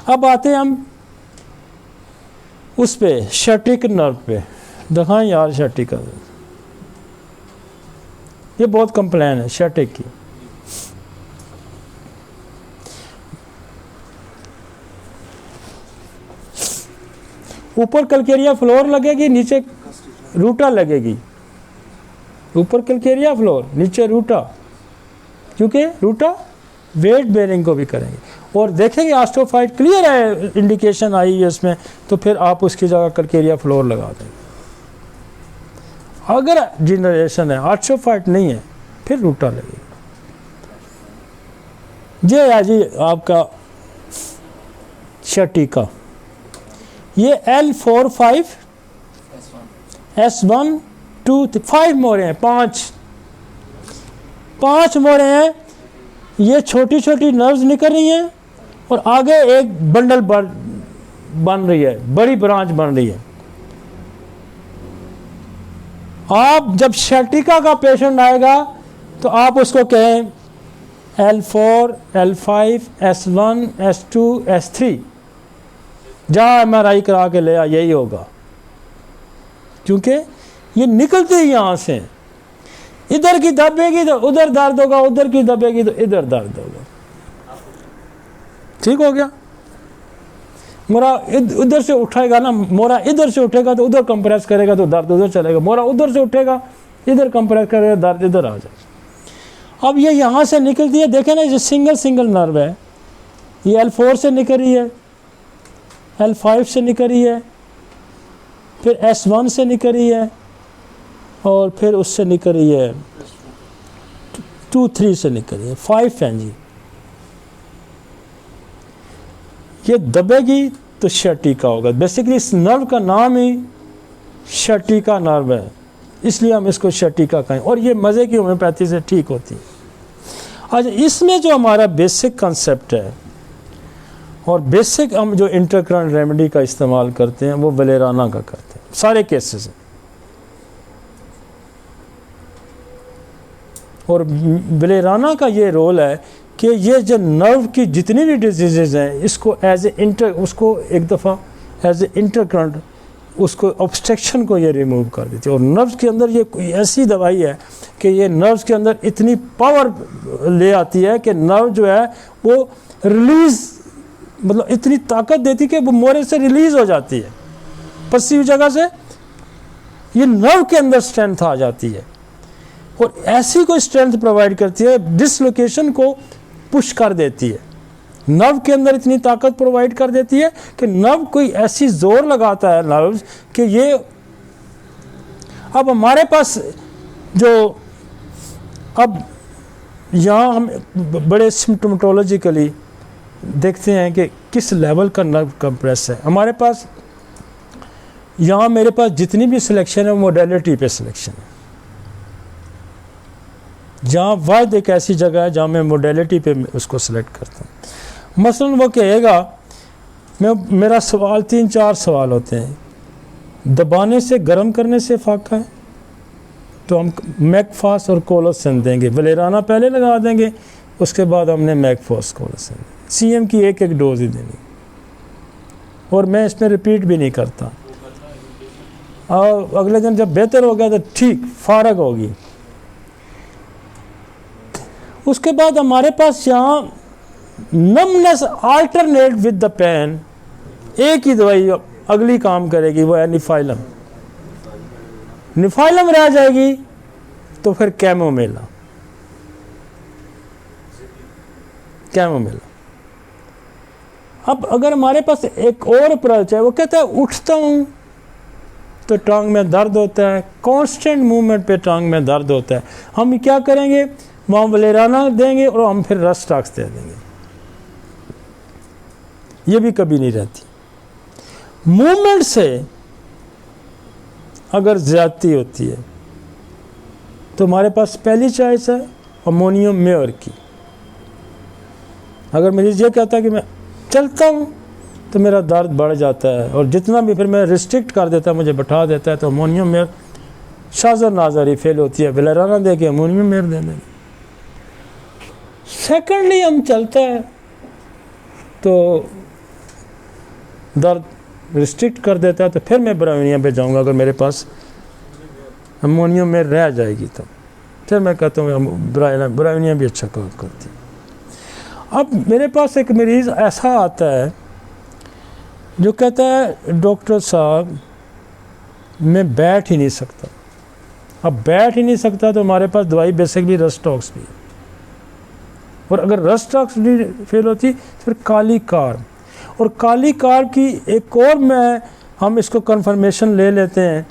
अब आते हैं हम उस पे शटिक नर्व पे। दिखाएं यार शटिक का, ये बहुत कंप्लेन है शटिक की। ऊपर कैलकेरिया फ्लोर लगेगी, नीचे रूटा लगेगी। ऊपर कैलकेरिया फ्लोर, नीचे रूटा, क्योंकि रूटा वेट बेरिंग को भी करेंगे। और देखेंगे ऑस्टियोफाइट क्लियर है, इंडिकेशन आई है इसमें, तो फिर आप उसकी जगह कैलकेरिया फ्लोर लगा देंगे। अगर डिजनरेशन है, ऑस्टियोफाइट नहीं है, फिर रूटा लगेगी। ये है जी आपका शटिका। ये L4-5 S1 2 5 मोरे हैं, 5 5 मोड़े हैं, ये छोटी छोटी नर्व्स निकल रही हैं और आगे एक बंडल बन रही है, बड़ी ब्रांच बन रही है। आप जब शैटिका का पेशेंट आएगा तो आप उसको कहें L4, L5, S1, S2, S3, जहाँ MRI करा के ले आ, यही होगा, क्योंकि ये निकलते ही यहाँ से। इधर की दबेगी तो उधर दर्द होगा, उधर की दबेगी तो इधर दर्द होगा। ठीक हो गया। मोरा उधर से उठाएगा ना, मोरा इधर से उठेगा तो उधर कंप्रेस करेगा तो दर्द उधर चलेगा, मोरा उधर से उठेगा इधर कंप्रेस करेगा दर्द इधर आ जाएगा। अब ये यहाँ से निकलती है, देखें ना, ये सिंगल नर्व है, ये L4 से निकल रही है, L5 से निकल रही है, फिर S1 से निकल रही है और फिर उससे निकल रही है 2-3 से निकल रही है, 5 है जी। ये दबेगी तो शैटिका होगा। बेसिकली इस नर्व का नाम ही शैटिका नर्व है, इसलिए हम इसको शैटिका कहें, और ये मज़े की होम्योपैथी से ठीक होती है। अच्छा, इसमें जो हमारा बेसिक कंसेप्ट है और बेसिक हम जो इंटरकरंट रेमेडी का इस्तेमाल करते हैं वो वलेराना का करते हैं सारे केसेस में। और वलेराना का ये रोल है कि ये जो नर्व की जितनी भी डिजीज़ हैं इसको उसको एक दफ़ा एज ए इंटरकरंट उसको ऑब्स्ट्रक्शन को ये रिमूव कर देती है। और नर्व्स के अंदर ये कोई ऐसी दवाई है कि ये नर्व्स के अंदर इतनी पावर ले आती है कि नर्व जो है वो रिलीज़, मतलब इतनी ताकत देती है कि वो मोरे से रिलीज़ हो जाती है, पसीव जगह से ये नर्व के अंदर स्ट्रेंथ आ जाती है और ऐसी कोई स्ट्रेंथ प्रोवाइड करती है, डिसलोकेशन को पुश कर देती है, नर्व के अंदर इतनी ताकत प्रोवाइड कर देती है कि नर्व कोई ऐसी जोर लगाता है नर्व्स कि ये। अब हमारे पास जो अब यहाँ हम बड़े सिम्टोमेटोलॉजिकली देखते हैं कि किस लेवल का नर्व कंप्रेस है। हमारे पास यहाँ मेरे पास जितनी भी सिलेक्शन है वो मोडेलिटी पे सिलेक्शन है। जहाँ वाद एक ऐसी जगह है जहाँ मैं मोडेलिटी पे उसको सिलेक्ट करता हूँ। मसलन वो कहेगा, मेरा सवाल 3-4 सवाल होते हैं, दबाने से गर्म करने से फाका है तो हम मैकफास और कोलोसिन देंगे, वलेराना पहले लगा देंगे, उसके बाद हमने मैकफास कोलोसिन CM की एक डोज ही देनी, और मैं इसमें रिपीट भी नहीं करता। और अगले दिन जब बेहतर हो गया तो ठीक फारग होगी। उसके बाद हमारे पास यहाँ numbness alternate with the pain, एक ही दवाई अगली काम करेगी, वो है निफाइलम। निफाइलम रह जाएगी तो फिर कैमोमिला। अब अगर हमारे पास एक और अप्रोच है, वो कहता है उठता हूँ तो टांग में दर्द होता है, कांस्टेंट मूवमेंट पे टांग में दर्द होता है, हम क्या करेंगे, वहाँ वलेराना देंगे और हम फिर रस्टॉक्स दे देंगे। ये भी कभी नहीं रहती। मूवमेंट से अगर ज्यादती होती है तो हमारे पास पहली चॉइस है अमोनियम मेयर की। अगर मरीज ये कहता है कि मैं चलता हूँ तो मेरा दर्द बढ़ जाता है और जितना भी फिर मैं रिस्ट्रिक्ट कर देता है, मुझे बैठा देता है, तो अमोनियम मेयर शाज़र नाज़री फेल होती है, वलेराना दे के अमोनियम मेयर दे देंगे। सेकेंडली हम चलता है तो दर्द रिस्ट्रिक्ट कर देता है, तो फिर मैं ब्राउनिया पे जाऊंगा। अगर मेरे पास अमोनियम में रह जाएगी तो फिर मैं कहता हूँ ब्राउनिया भी अच्छा काम करती है। अब मेरे पास एक मरीज़ ऐसा आता है जो कहता है डॉक्टर साहब मैं बैठ ही नहीं सकता। अब बैठ ही नहीं सकता तो हमारे पास दवाई बेसिकली रस्टॉक्स भी है, और अगर रस्टॉक्स भी फेल होती तो फिर काली कार्ब, और काली कार्ब की एक और हम इसको कंफर्मेशन ले लेते हैं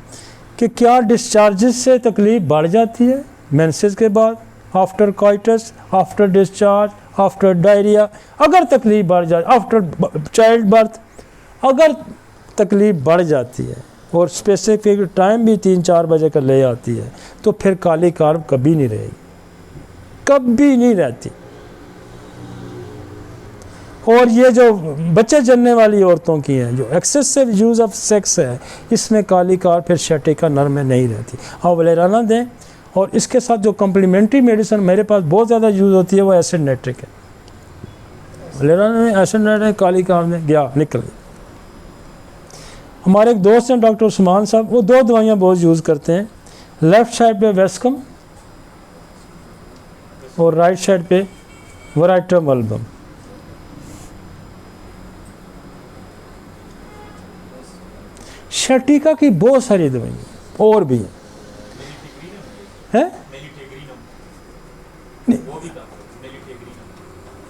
कि क्या डिस्चार्जेस से तकलीफ़ बढ़ जाती है मेंसेस के बाद, after coitus, after discharge, after diarrhoea, अगर तकलीफ़ बढ़ जाए, आफ्टर चाइल्ड बर्थ अगर तकलीफ़ बढ़ जाती है और स्पेसिफिक टाइम भी 3-4 बजे का ले आती है, तो फिर काली कार्ब कभी नहीं रहेगी। कभी नहीं रहती। और ये जो बच्चे जनने वाली औरतों की है, जो एक्सेसिव यूज़ ऑफ सेक्स है, इसमें काली कार फिर शटिका नर में नहीं रहती। आप वलेराना दें, और इसके साथ जो कम्प्लीमेंट्री मेडिसिन मेरे पास बहुत ज़्यादा यूज़ होती है वो एसिड नाइट्रिक है। वलेराना में एसिड नाइट्रिक, काली कार में गया, निकल गया। हमारे एक दोस्त हैं डॉक्टर उस्मान साहब, वो 2 दवाइयाँ बहुत यूज़ करते हैं। लेफ़्ट साइड पे वेस्कम और राइट साइड पे वराइट्रम अल्बम। शटिका की बहुत सारी दवाइयाँ और भी हैं।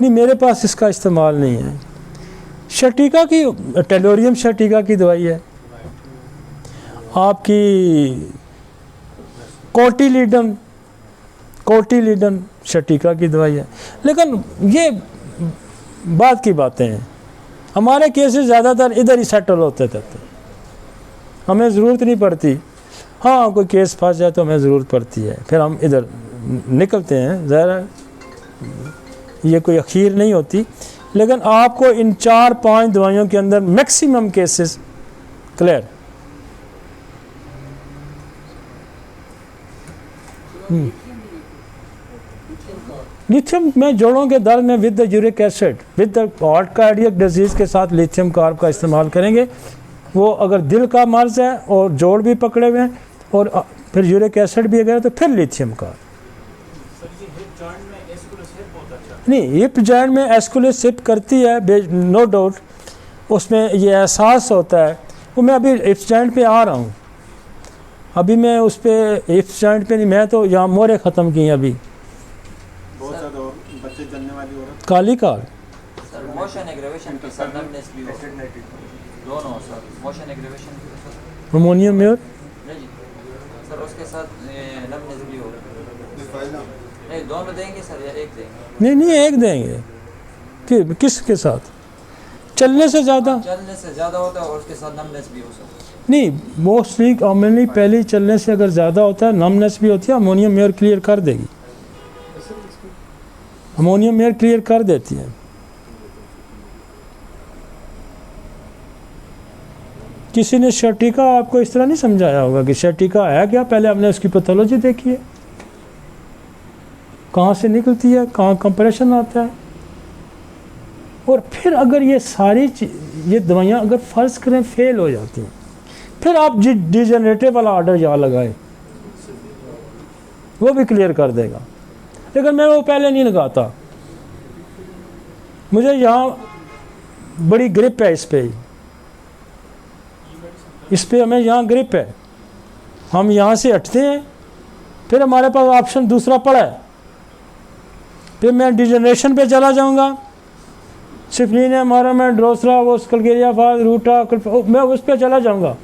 नहीं, मेरे पास इसका इस्तेमाल नहीं है। शटिका की टेलोरियम शटिका की दवाई है, आपकी कोटिलीडन शटिका की दवाई है। लेकिन ये बात की बातें हैं, हमारे केसेस ज़्यादातर इधर ही सेटल होते थे, हमें ज़रूरत नहीं पड़ती। हाँ, कोई केस फंस जाए तो हमें ज़रूरत पड़ती है, फिर हम इधर निकलते हैं। ज़रा ये कोई अखीर नहीं होती, लेकिन आपको इन 4-5 दवाइयों के अंदर मैक्सिमम केसेस क्लियर। लिथियम में जोड़ों के दर्द में with the uric acid, with the heart cardiac disease के साथ लिथियम कार्ब का इस्तेमाल करेंगे। वो अगर दिल का मर्ज है और जोड़ भी पकड़े हुए हैं और फिर यूरिक एसिड भी अगर, तो फिर लिथियम कार्ब। नहीं, हिप जॉइंट में एस्कुलेस हिप करती है, नो डाउट, उसमें ये एहसास होता है। वो मैं अभी हिप जॉइंट पे आ रहा हूँ, अभी मैं उस पर हिप जॉइंट पे नहीं, मैं तो यहाँ मोरे ख़त्म की हैं अभी। बहुत ज़्यादा और बच्चे जनने वाली औरत, काली कार, सर मोशन एग्रेवेशन के साथ नमनेस भी हो, दोनों सर, मोशन एग्रेवेशन के साथ अमोनियम म्योर, नहीं जी सर, उसके साथ नमनेस भी हो। नहीं, दोनों देंगे सर या एक देंगे? नहीं एक देंगे। किसके साथ? चलने से ज़्यादा? चलने से ज़्यादा होता है और उसके साथ नमनेस भी हो सर। नहीं, मोस्टली कॉमनली पहले चलने से अगर ज़्यादा होता है, नमनेस भी होती है, अमोनियम म्योर क्लियर कर देगी, अमोनियम म्योर क्लियर कर देती है। किसी ने शटिका आपको इस तरह नहीं समझाया होगा कि शटिका है क्या, पहले हमने उसकी पैथोलॉजी देखी है, कहाँ से निकलती है, कहाँ कंप्रेशन आता है, और फिर अगर ये सारी ये दवाइयाँ अगर फ़र्ज़ करें फेल हो जाती हैं, फिर आप डिजेनरेटिव वाला ऑर्डर यहाँ लगाए, वो भी क्लियर कर देगा। लेकिन मैं वो पहले नहीं लगाता, मुझे यहाँ बड़ी ग्रिप है इस पे हमें यहाँ ग्रिप है, हम यहाँ से हटते हैं, फिर हमारे पास ऑप्शन दूसरा पड़ा है, फिर मैं डिजेनरेशन पे चला जाऊँगा, सिफलिन है हमारा, मैं ड्रोसरा, वो कल्केरिया फाज, रूटा, मैं उस पर चला जाऊँगा।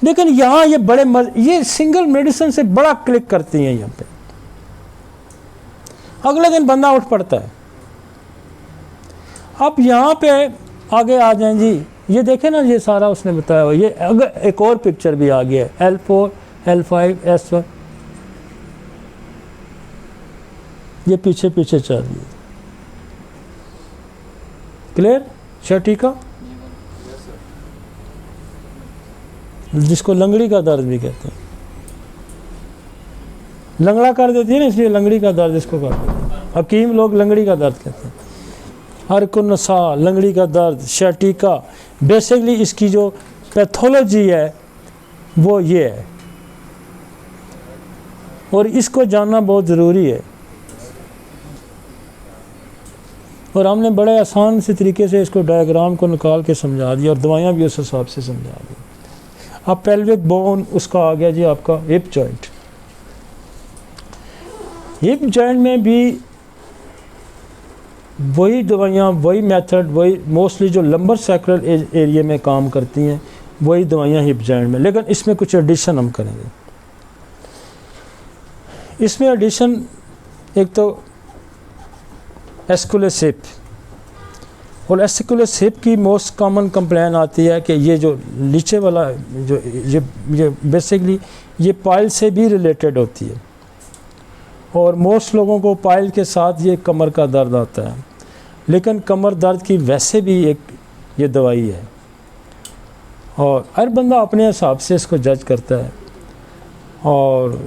लेकिन यहाँ ये बड़े ये सिंगल मेडिसिन से बड़ा क्लिक करती हैं यहाँ पे, अगले दिन बंदा उठ पड़ता है। अब यहाँ पे आगे आ जाएं जी, ये देखें ना, ये सारा उसने बताया हुआ, ये अगर एक और पिक्चर भी आ गया है, L4, L5, S1, ये पीछे पीछे चल रही है। क्लियर? शटिका, जिसको लंगड़ी का दर्द भी कहते हैं, लंगड़ा कर देती है ना, इसलिए लंगड़ी का दर्द इसको कर देते हैं। हकीम लोग लंगड़ी का दर्द कहते हैं। हर कुन्नसा, लंगड़ी का दर्द, शटिका, बेसिकली इसकी जो पैथोलॉजी है वो ये है, और इसको जानना बहुत ज़रूरी है। और हमने बड़े आसान से तरीके से इसको डायग्राम को निकाल के समझा दिया, और दवाइयाँ भी उस हिसाब से समझा दी। अब पेल्विक बोन उसका आ गया जी आपका हिप जॉइंट। हिप जॉइंट में भी वही दवाइयाँ, वही मेथड, वही मोस्टली जो लंबर सैक्रल एरिया में काम करती हैं, वही दवाइयाँ हिप जॉइंट में, लेकिन इसमें कुछ एडिशन हम करेंगे। इसमें एडिशन एक तो एस्कुलस हिप, और एस्कुलस हिप की मोस्ट कॉमन कंप्लेन आती है कि ये जो नीचे वाला जो ये बेसिकली ये पाइल से भी रिलेटेड होती है, और मोस्ट लोगों को पाइल के साथ ये कमर का दर्द आता है, लेकिन कमर दर्द की वैसे भी एक ये दवाई है और हर बंदा अपने हिसाब से इसको जज करता है। और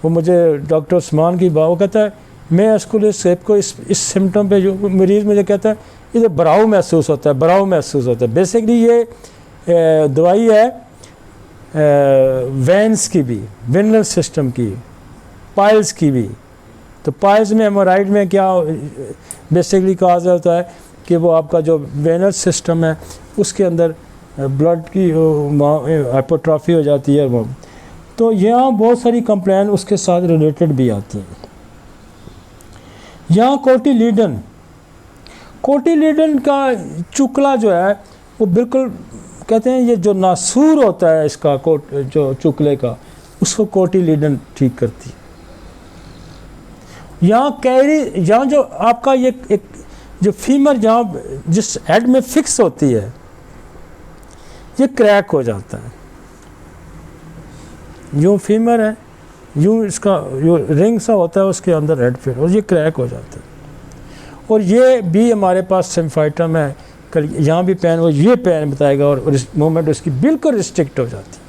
वो मुझे डॉक्टर उस्मान की बात, वो कहता है मैं इसको इस सिम्टम पे जो मरीज़ मुझे कहता है इधर बराव महसूस होता है, बराव महसूस होता है। बेसिकली ये दवाई है वेंस की भी, वेनल सिस्टम की, पाइल्स की भी। तो पाइल्स में हेमोराइड में क्या बेसिकली कहा जाता है कि वो आपका जो वेनल सिस्टम है उसके अंदर ब्लड की हाइपोट्रॉफी हो जाती है वो। तो यहाँ बहुत सारी कंप्लेन उसके साथ रिलेटेड भी आती हैं। यहाँ कोटिलीडन का चुकला जो है वो बिल्कुल कहते हैं ये जो नासूर होता है इसका जो चुकले का, उसको कोटिलीडन ठीक करती है। यहाँ जो आपका ये एक जो फीमर जहाँ जिस हेड में फिक्स होती है ये क्रैक हो जाता है। यूँ फीमर है, यूँ इसका जो रिंग सा होता है उसके अंदर हेड फिर, और ये क्रैक हो जाता है। और ये भी हमारे पास सिम्फाइटम है, कल यहाँ भी पेन, वो ये पेन बताएगा और मूवमेंट उसकी बिल्कुल रिस्ट्रिक्ट हो जाती है,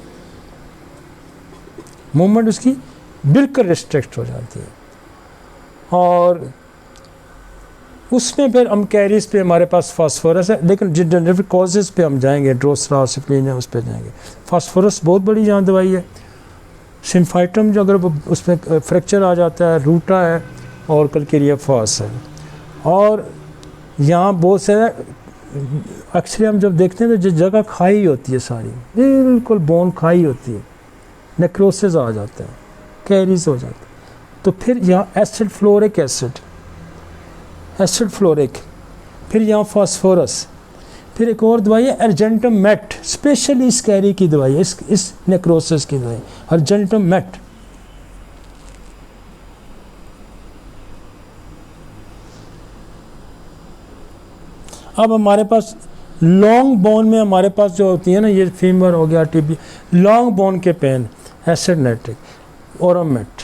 मूवमेंट उसकी बिल्कुल रिस्ट्रिक्ट हो जाती है। और उसमें फिर हम कैरीज पे हमारे पास फास्फोरस है, लेकिन जिन जेनेटिक कॉजेज़ पे हम जाएंगे, ड्रोसरा सिप्लिन है उस पर जाएंगे। फास्फोरस बहुत बड़ी यहाँ दवाई है। सिम्फाइटम जो अगर उसमें फ्रैक्चर आ जाता है, रूटा है और कलकेरिया फास है। और यहाँ बहुत सारे अक्सर हम जब देखते हैं तो जिस जगह खाई होती है सारी बिल्कुल बोन खाई होती है, नेक्रोसिस आ जाता है, कैरीज हो जाता है। तो फिर यहाँ एसिड फ्लोरिक फिर यहाँ फास्फोरस, फिर एक और दवाई है अर्जेंटम मेट, स्पेशली इस कैरी की दवाई है, इस नेक्रोसिस की दवाई अर्जेंटम मेट। अब हमारे पास लॉन्ग बोन में हमारे पास जो होती है ना, ये फीमर हो गया, टीबी, लॉन्ग बोन के पेन एसिड नाइट्रिक ओरोमेट।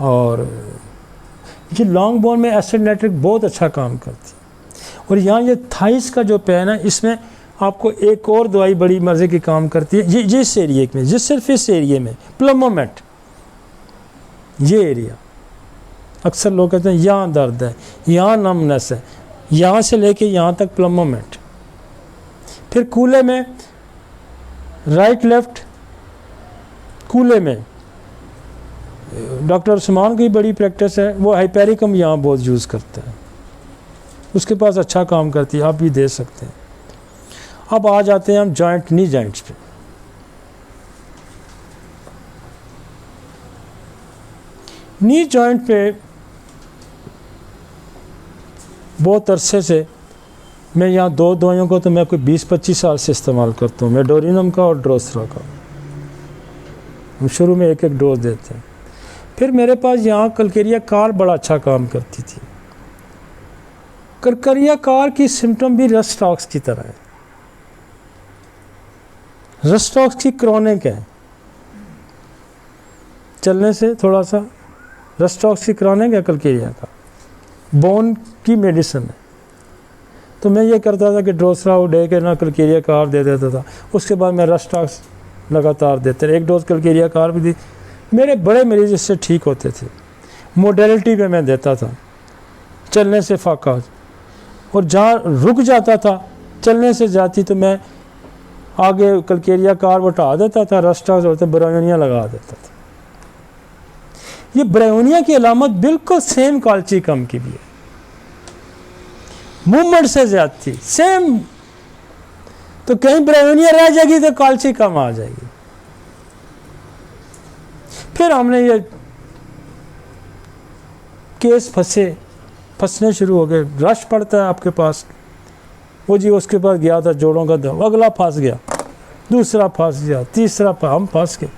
और ये लॉन्ग बोन में एसिड नाइट्रिक बहुत अच्छा काम करती है। और यहाँ ये थाइस का जो पेन है इसमें आपको एक और दवाई बड़ी मज़े की काम करती है, ये इस एरिए में, जिस सिर्फ इस एरिए में प्लमोमेट, ये एरिया अक्सर लोग कहते हैं यहाँ दर्द है, यहाँ नमनेस है, यहाँ से लेके यहाँ तक प्लमोमेट। फिर कूले में राइट लेफ्ट कूले में डॉक्टर उस्मान की बड़ी प्रैक्टिस है, वो हाइपेरिकम यहाँ बहुत यूज़ करता है, उसके पास अच्छा काम करती है, आप भी दे सकते हैं। अब आ जाते हैं हम जॉइंट, नी जॉइंट्स पे। नी जॉइंट पे बहुत अरसे से मैं यहाँ दो दवाइयों को तो मैं कोई 20-25 साल से इस्तेमाल करता हूँ, मेडोरिनम का और ड्रोसरा का। हम शुरू में एक एक डोज देते हैं। फिर मेरे पास यहाँ कलकेरिया कार बड़ा अच्छा काम करती थी। कलकेरिया कार की सिम्टम भी रस्टॉक्स की तरह है, रस्टॉक्स की क्रॉनिक है, चलने से थोड़ा सा रस्टॉक्स की क्रॉनिक है कलकेरिया का, बोन की मेडिसिन है। तो मैं ये करता था कि ड्रोसरा उड़े के ना कलकेरिया कार दे देता था, उसके बाद मैं रस्टॉक्स लगातार देते रहे, एक डोज कलकेरिया कार भी दी। मेरे बड़े मरीज इससे ठीक होते थे। मोडेलिटी पे मैं देता था, चलने से फाका, और जहाँ रुक जाता था चलने से जाती तो मैं आगे कलकेरिया कार हटा देता था, रस्टॉक्स होते ब्रायोनिया लगा देता था। ये ब्रायोनिया की अलामत बिल्कुल सेम काल्चिकम की भी है, मूवमेंट से ज्यादती सेम। तो कहीं ब्रायोनिया रह जाएगी तो काल्चिकम आ जाएगी। फिर हमने ये केस फंसने शुरू हो गए, रश पड़ता है आपके पास। वो जी उसके पास गया था जोड़ों का दर्द, अगला फंस गया, दूसरा फंस गया, तीसरा हम फंस गए।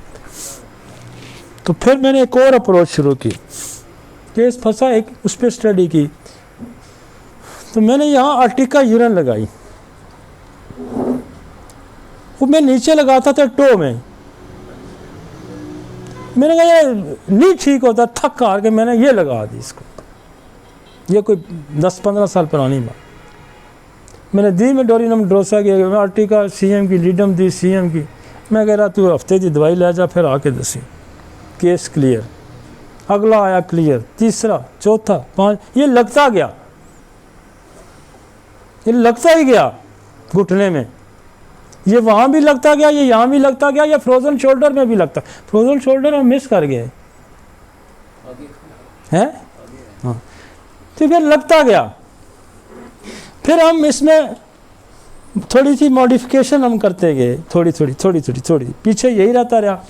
तो फिर मैंने एक और अप्रोच शुरू की, केस फंसा एक, उस पर स्टडी की। तो मैंने यहाँ आर्टिका यूरिन लगाई, वो मैं नीचे लगाता था टो में, मैंने कहा यार नहीं ठीक होता, थक हार के मैंने ये लगा दी इसको। ये कोई 10-15 साल पुरानी बात। मैंने दी मैं डोरिनम ड्रोसा की आर्टिका CM की, लीडम दी CM की। मैं कह रहा तू हफ्ते की दवाई ले जा, फिर आके दसी। Case clear. अगला आया क्लियर, तीसरा, चौथा, 5, ये लगता गया, ये लगता ही गया घुटने में, ये वहाँ भी लगता गया, ये यहाँ भी लगता गया, ये फ्रोजन शोल्डर में भी लगता। फ्रोजन शोल्डर हम मिस कर गए हैं, हाँ। तो फिर लगता गया, फिर हम इसमें थोड़ी सी मॉडिफिकेशन हम करते गए, थोड़ी पीछे यही रहता रहा।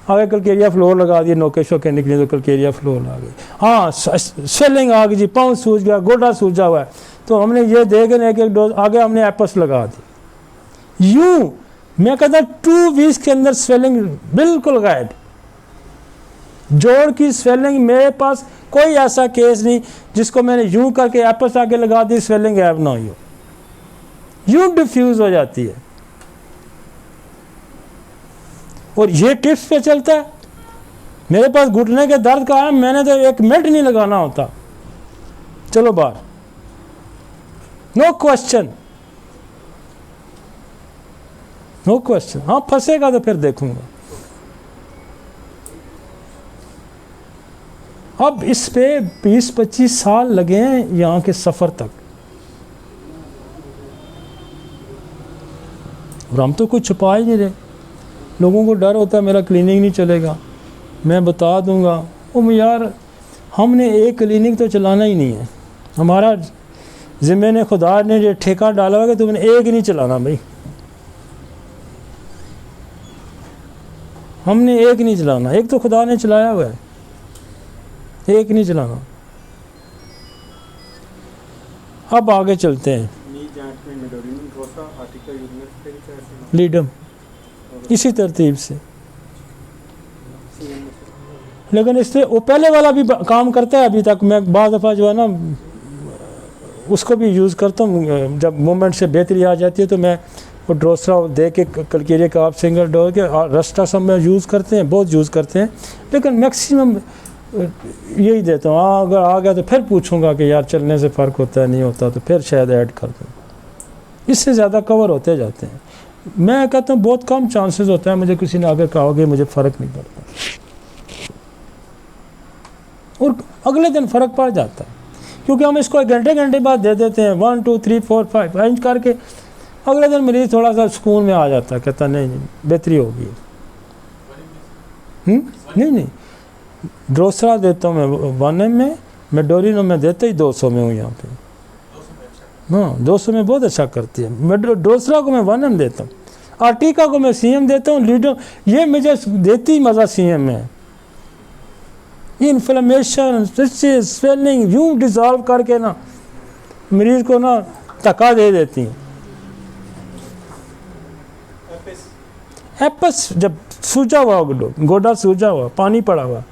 आगे कलकेरिया फ्लोर लगा दिए, नोके शोके निकले तो कलकेरिया फ्लोर आ गई। हाँ स्वेलिंग आ गई जी, पाँव सूज गया, गोडा सूजा हुआ है, तो हमने ये दे के एक डोज आगे हमने एपस लगा दी। यूं मैं कहता 2 वीक्स के अंदर स्वेलिंग बिल्कुल गायब। जोड़ की स्वेलिंग, मेरे पास कोई ऐसा केस नहीं जिसको मैंने यूं करके एपस आगे लगा दी, स्वेलिंग गायब ना हुई हो, यूं डिफ्यूज हो जाती है। और ये टिप्स पे चलता है। मेरे पास घुटने के दर्द का है, मैंने तो 1 मिनट नहीं लगाना होता, चलो बाहर, नो क्वेश्चन, नो क्वेश्चन। हाँ फंसेगा तो फिर देखूंगा। अब इस पे 20-25 साल लगे हैं यहाँ के सफर तक, और हम तो कुछ छुपा ही नहीं रहे। लोगों को डर होता है मेरा क्लिनिक नहीं चलेगा, मैं बता दूंगा। वो यार हमने एक क्लिनिक तो चलाना ही नहीं है, हमारा जिम्मे ने खुदा ने जो ठेका डाला हुआ कि तुमने एक ही नहीं चलाना भाई, हमने एक नहीं चलाना, एक तो खुदा ने चलाया हुआ है, एक नहीं चलाना। अब आगे चलते हैं। लीडम इसी तरतीब से, लेकिन इससे वो पहले वाला भी काम करता है अभी तक। मैं बाद दफ़ा जो है ना उसको भी यूज़ करता हूँ, जब मूवमेंट से बेहतरी आ जाती है तो मैं वो ड्रोसरा दे के कलकेरिया का आप सिंगल डोर के रस्टा सब में यूज़ करते हैं, बहुत यूज़ करते हैं, लेकिन मैक्सिमम यही देता हूँ। अगर आ गया तो फिर पूछूंगा कि यार चलने से फ़र्क होता है नहीं होता, तो फिर शायद ऐड कर दूँ, इससे ज़्यादा कवर होते जाते हैं। मैं कहता हूँ बहुत कम चांसेस होता है मुझे किसी ने आगे कहोगे मुझे फ़र्क नहीं पड़ता, और अगले दिन फ़र्क पड़ जाता है, क्योंकि हम इसको घंटे बाद दे देते हैं 1 2 3 4 5 इंच करके। अगले दिन मरीज थोड़ा सा सुकून में आ जाता है, कहता नहीं बेहतरी होगी। नहीं ड्रोसरा देता हूँ मैं 1 में, मैं डोरिनो में देता ही 200 में हूँ यहाँ पे। हाँ 200 में बहुत अच्छा करती है। मैं ड्रोसरा को मैं 1 देता हूँ, आर्टिका को मैं CM देता हूँ, लीडो ये मुझे देती ही मज़ा CM में। इन्फ्लेमेशन, स्वेलिंग यूँ डिज़ॉल्व करके ना मरीज को ना थका दे देती हैं। एपस जब सूजा हुआ गोडा सूजा हुआ, पानी पड़ा हुआ,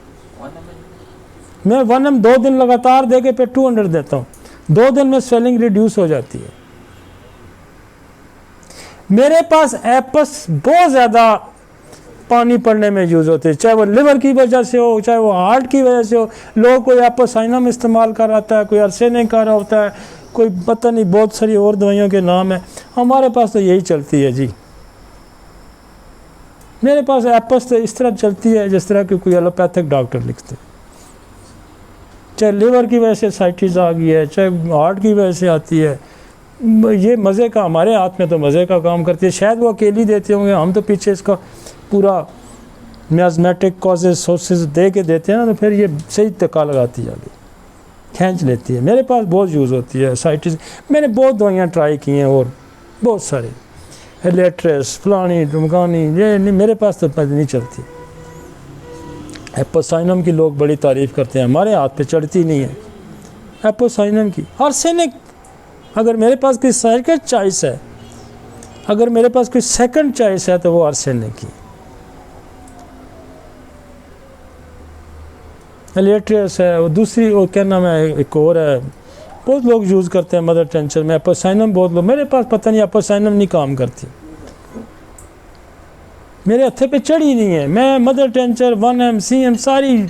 मैं 1 2 दिन लगातार दे के फिर 200 देता हूँ, 2 दिन में स्वेलिंग रिड्यूस हो जाती है। मेरे पास एपस बहुत ज़्यादा पानी पड़ने में यूज़ होते हैं, चाहे वो लिवर की वजह से हो, चाहे वो हार्ट की वजह से हो। लोग कोई एपोसाइनम इस्तेमाल कर रहा है, कोई आर्सेनिक कर रहा होता है, कोई पता नहीं बहुत सारी और दवाइयों के नाम है। हमारे पास तो यही चलती है जी। मेरे पास एपस तो इस तरह चलती है जिस तरह की कोई एलोपैथिक डॉक्टर लिखते हैं। चाहे लिवर की वजह से साइटिस आ गई है, चाहे हार्ट की वजह से आती है, ये मज़े का, हमारे हाथ में तो मज़े का काम करती है। शायद वो अकेली देते होंगे, हम तो पीछे इसका पूरा मियाज़मेटिक कॉजेज सोर्सेज दे के देते हैं ना, तो फिर ये सही तका लगाती है, आगे खींच लेती है। मेरे पास बहुत यूज़ होती है साइटिस। मैंने बहुत दवाइयाँ ट्राई की हैं और बहुत सारे एलेट्रेस फलानी ढुमकानी, ये नहीं, मेरे पास तो नहीं चलती। एपोसाइनम की लोग बड़ी तारीफ़ करते हैं, हमारे हाथ पे चढ़ती नहीं है एपोसाइनम की। आर्सेनिक अगर मेरे पास कोई सेकंड चॉइस है, अगर मेरे पास कोई सेकंड चॉइस है तो वो आर्सेनिक की। एलेट्रियस है, वो दूसरी वो क्या नाम है, एक और है, बहुत लोग यूज़ करते हैं मदर टेंशन में। एपोसाइनम बहुत लोग, मेरे पास पता नहीं एपोसाइनम नहीं काम करती। मेरे हथे पे चढ़ी नहीं है। मैं मदर टेंचर 1M CM सारी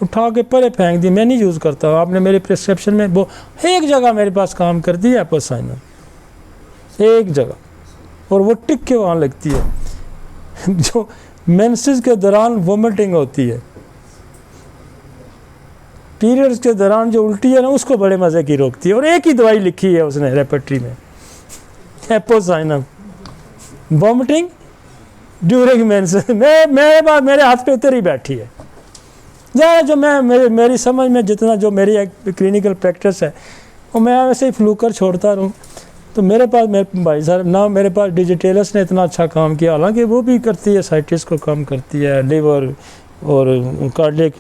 उठा के परे फेंक दी, मैं नहीं यूज़ करता। आपने मेरे प्रिस्क्रिप्शन में वो एक जगह मेरे पास काम करती है एपोसाइनम, एक जगह, और वो टिक के वहाँ लगती है। जो मेंसेस के दौरान वोमिटिंग होती है, पीरियड्स के दौरान जो उल्टी है ना, उसको बड़े मज़े की रोकती है। और एक ही दवाई लिखी है उसने रेपर्टरी में, एपोसाइनम, वोमिटिंग ड्यूरिंग मेंसेस। मेरे पास मेरे हाथ पे इतनी बैठी है। ज़्यादा जो मैं मेरी समझ में जितना जो मेरी क्लिनिकल प्रैक्टिस है, और मैं वैसे ही फ्लूकर छोड़ता रहूँ। तो मेरे पास मेरे भाई साहब ना, मेरे पास डिजिटेलस ने इतना अच्छा काम किया। हालांकि वो भी करती है, साइटिस को कम करती है, लिवर और कार्डियक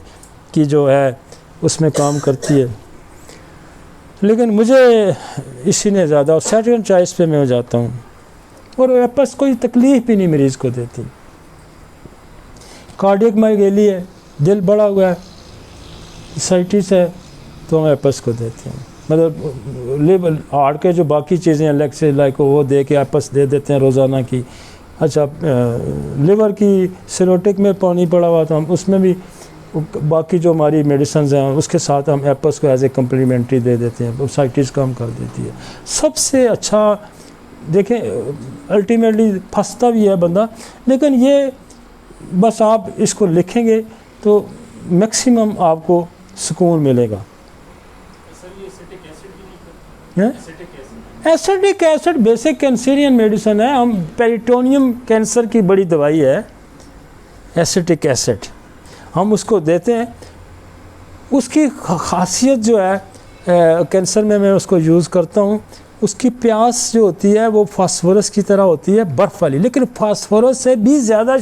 की जो है उसमें काम करती है, लेकिन मुझे इसी ने ज़्यादा, और सेकंड चॉइस पे मैं हो जाता हूँ। और वापस कोई तकलीफ़ भी नहीं मरीज़ को देती। कार्डियक माइग्रेली है, दिल बड़ा हुआ है, साइटिस है, तो हम एपस को देते हैं। मतलब लिवर हार्ट के जो बाकी चीज़ें अलग से लाइक वो दे के एपस दे देते हैं रोज़ाना की। अच्छा, लिवर की सिरोटिक में पानी पड़ा हुआ था, हम उसमें भी बाकी जो हमारी मेडिसिन हैं उसके साथ हम एपस को एज ए कम्प्लीमेंट्री दे देते हैं, साइटिस कम कर देती है। सबसे अच्छा देखें, अल्टीमेटली फंसता भी है बंदा, लेकिन ये बस आप इसको लिखेंगे तो मैक्सिमम आपको सुकून मिलेगा। एसिटिक एसिड बेसिक कैंसरियन मेडिसिन है। हम पेरिटोनियम कैंसर की बड़ी दवाई है एसिटिक एसिड, हम उसको देते हैं। उसकी खासियत जो है कैंसर में मैं उसको यूज़ करता हूँ। उसकी प्यास जो होती है वो फास्फोरस की तरह होती है, बर्फ़ वाली, लेकिन फास्फोरस से भी ज़्यादा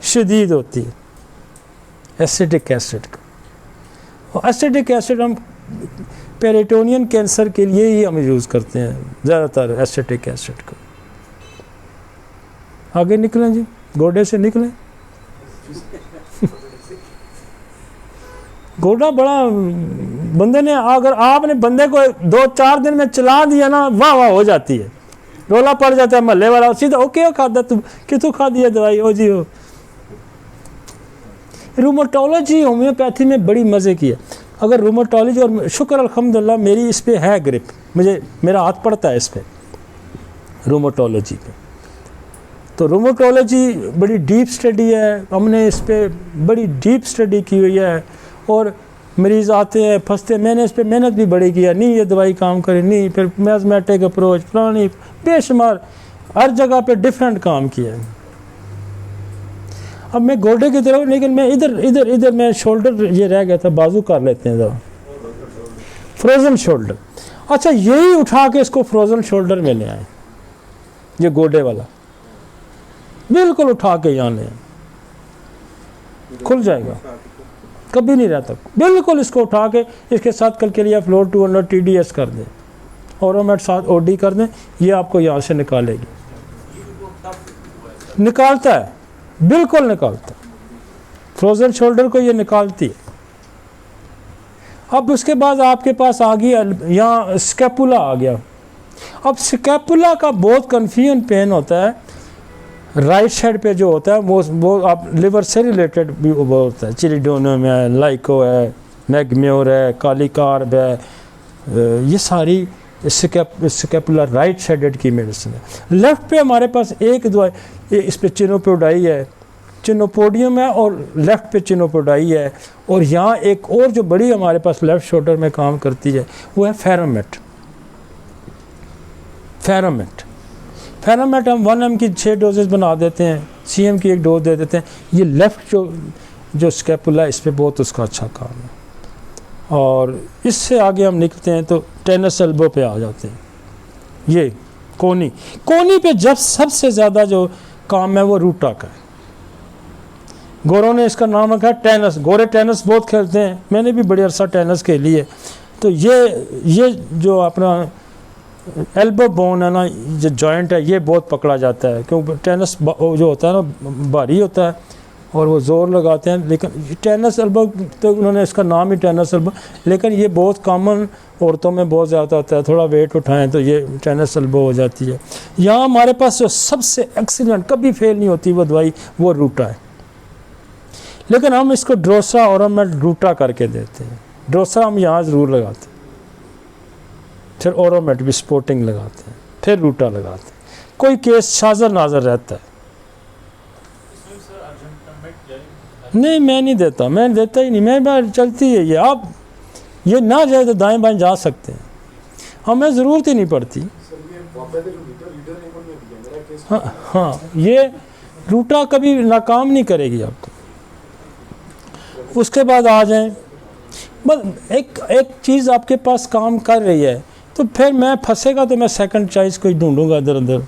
शदीद होती है एसिटिक एसिड का। और एसिटिक एसिड हम पेरिटोनियन कैंसर के लिए ही हम यूज़ करते हैं ज़्यादातर एसिटिक एसिड को। आगे निकलें जी, गोडे से निकलें। गोडा बड़ा बंदे ने, अगर आपने बंदे को 2-4 दिन में चला दिया ना, वाह वाह हो जाती है, रोला पड़ जाता है महल्ले वाला, सीधा ओके खादा तू कितों खा दिया दवाई, ओ जी हो। रूमेटोलॉजी होम्योपैथी में बड़ी मज़े की है। अगर रूमेटोलॉजी, और शुक्र अल्हम्दुलिल्लाह मेरी इस पे है ग्रिप, मेरा हाथ पड़ता है इस पे रूमेटोलॉजी पे। तो रूमेटोलॉजी बड़ी डीप स्टडी है, हमने इस पे बड़ी डीप स्टडी की हुई है। और मरीज़ आते हैं फंसते, मैंने इस पे मेहनत भी बड़ी किया, नहीं ये दवाई काम करे, नहीं, फिर मैथमेटिक अप्रोच पुरानी बेशुमार हर जगह पे डिफरेंट काम किया है। अब मैं गोडे की तरफ, लेकिन मैं इधर मैं शोल्डर ये रह गया था, बाजू कर लेते हैं दवा, फ्रोज़न शोल्डर। अच्छा, यही उठा के इसको फ्रोज़न शोल्डर में ले आए, ये गोडे वाला बिल्कुल उठा के यहाँ ले आए, खुल जाएगा, कभी नहीं रहता बिल्कुल। इसको उठा के इसके साथ कल के लिए फ्लोर 200 TDS कर दें, औरोमेट साथ OD कर दें, ये आपको यहाँ से निकालेगी, निकालता है, बिल्कुल निकालता है, फ्रोज़न शोल्डर को ये निकालती है। अब उसके बाद आपके पास आ गया यहाँ स्कैपुला आ गया। अब स्कैपुला का बहुत कन्फ्यूजन पेन होता है, राइट साइड पे जो होता है वो आप लिवर से रिलेटेड भी वो होता है, चिलिडोनियम है, लाइको है, मैग्म्योर है, कालीकार्ब है, ये सारी स्कैपुलर राइट साइडेड की मेडिसिन है। लेफ्ट पे हमारे पास एक दवाई, इस पे चिनोपोडाई है, चिनोपोडियम है, और लेफ्ट पे चिनोपोडाई है। और यहाँ एक और जो बड़ी हमारे पास लेफ्ट शोल्डर में काम करती है वो है फेरोमेट। फेरोमेट हम 1M की 6 डोजेज बना देते हैं, CM की 1 डोज दे देते हैं। ये लेफ्ट जो स्कैपुला है, इस पर बहुत उसका अच्छा काम है। और इससे आगे हम निकलते हैं तो टेनस एल्बो पे आ जाते हैं। ये कोनी पे जब सबसे ज़्यादा जो काम है वो रूटा का है। गोरों ने इसका नाम रखा है टेनिस। गोरे टेनिस बहुत खेलते हैं, मैंने भी बड़े अरसा टेनिस खेली है। तो ये जो अपना एल्बो बोन है ना, जो जॉइंट है, ये बहुत पकड़ा जाता है, क्योंकि टेनिस जो होता है ना भारी होता है, और वो ज़ोर लगाते हैं। लेकिन टेनिस एल्बो तो उन्होंने इसका नाम ही टेनिस एल्बो, लेकिन ये बहुत कॉमन औरतों में बहुत ज़्यादा होता है, थोड़ा वेट उठाएं तो ये टेनिस एल्बो हो जाती है। यहाँ हमारे पास जो सबसे एक्सीलेंट कभी फेल नहीं होती वो दवाई वो रूटा है, लेकिन हम इसको ड्रोसा और हम रूटा करके देते हैं। ड्रोसा हम यहाँ ज़रूर लगाते हैं, फिर ओरोमेट भी स्पोर्टिंग लगाते हैं, फिर रूटा लगाते हैं। कोई केस शाज़र नाजर रहता है। नहीं मैं नहीं देता, मैं देता ही नहीं, मैं बार चलती है ये। आप ये ना जाए तो दाएं बाएं जा सकते हैं, हमें ज़रूरत ही नहीं पड़ती। हाँ हाँ, ये रूटा कभी नाकाम नहीं करेगी आपको। उसके बाद आ जाएं, बस एक चीज़ आपके पास काम कर रही है तो फिर मैं फंसेगा तो मैं सेकंड चॉइस कोई ढूंढूंगा इधर उधर,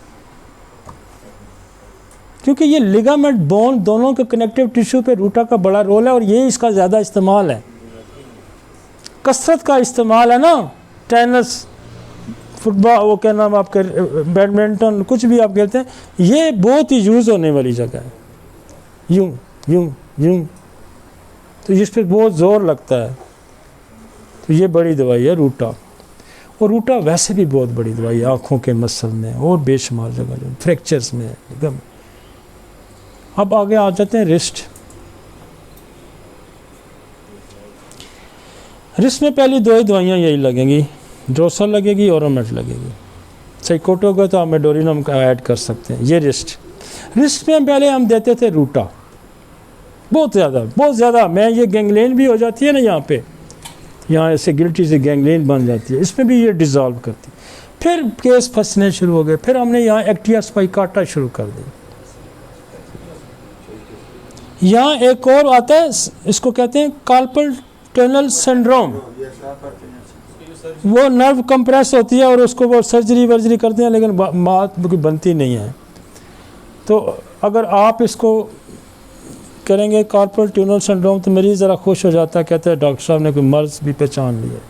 क्योंकि ये लिगामेंट बोन दोनों के कनेक्टिव टिश्यू पे रूटा का बड़ा रोल है और ये इसका ज़्यादा इस्तेमाल है, कसरत का इस्तेमाल है ना। टेनिस, फुटबॉल, वो क्या नाम आपके, बैडमिंटन, कुछ भी आप खेलते हैं, ये बहुत ही यूज़ होने वाली जगह है। यूं यूं यूं, तो इस पर बहुत ज़ोर लगता है। तो ये बड़ी दवाई है रूटा। और रूटा वैसे भी बहुत बड़ी दवाई है आँखों के मसल में और बेशुमार जगह जो फ्रैक्चर्स में है। अब आगे आ जाते हैं रिस्ट। रिस्ट में पहली दो ही दवाइयाँ यही लगेंगी, ड्रोसा लगेगी, ओरोमेट लगेगी। साइकोटो को तो आप मेडोरिनम का ऐड कर सकते हैं। ये रिस्ट में पहले हम देते थे रूटा, बहुत ज़्यादा। मैं ये गैंग्रेन भी हो जाती है ना यहाँ ऐसे गिल्टी से गैंग्रेन बन जाती है, इसमें भी ये डिज़ोल्व करती है। फिर केस फंसने शुरू हो गए, फिर हमने यहाँ एक्टिया स्पाइकाटा शुरू कर दी। यहाँ एक और आता है, इसको कहते हैं कार्पल टनल सिंड्रोम। वो नर्व कंप्रेस होती है और उसको वो सर्जरी करते हैं, लेकिन बात बनती नहीं है। तो अगर आप इसको करेंगे कार्पल ट्यूनल सिंड्रोम तो मरीज़ ज़रा खुश हो जाता है, कहते हैं डॉक्टर साहब ने कोई मर्ज़ भी पहचान लिया।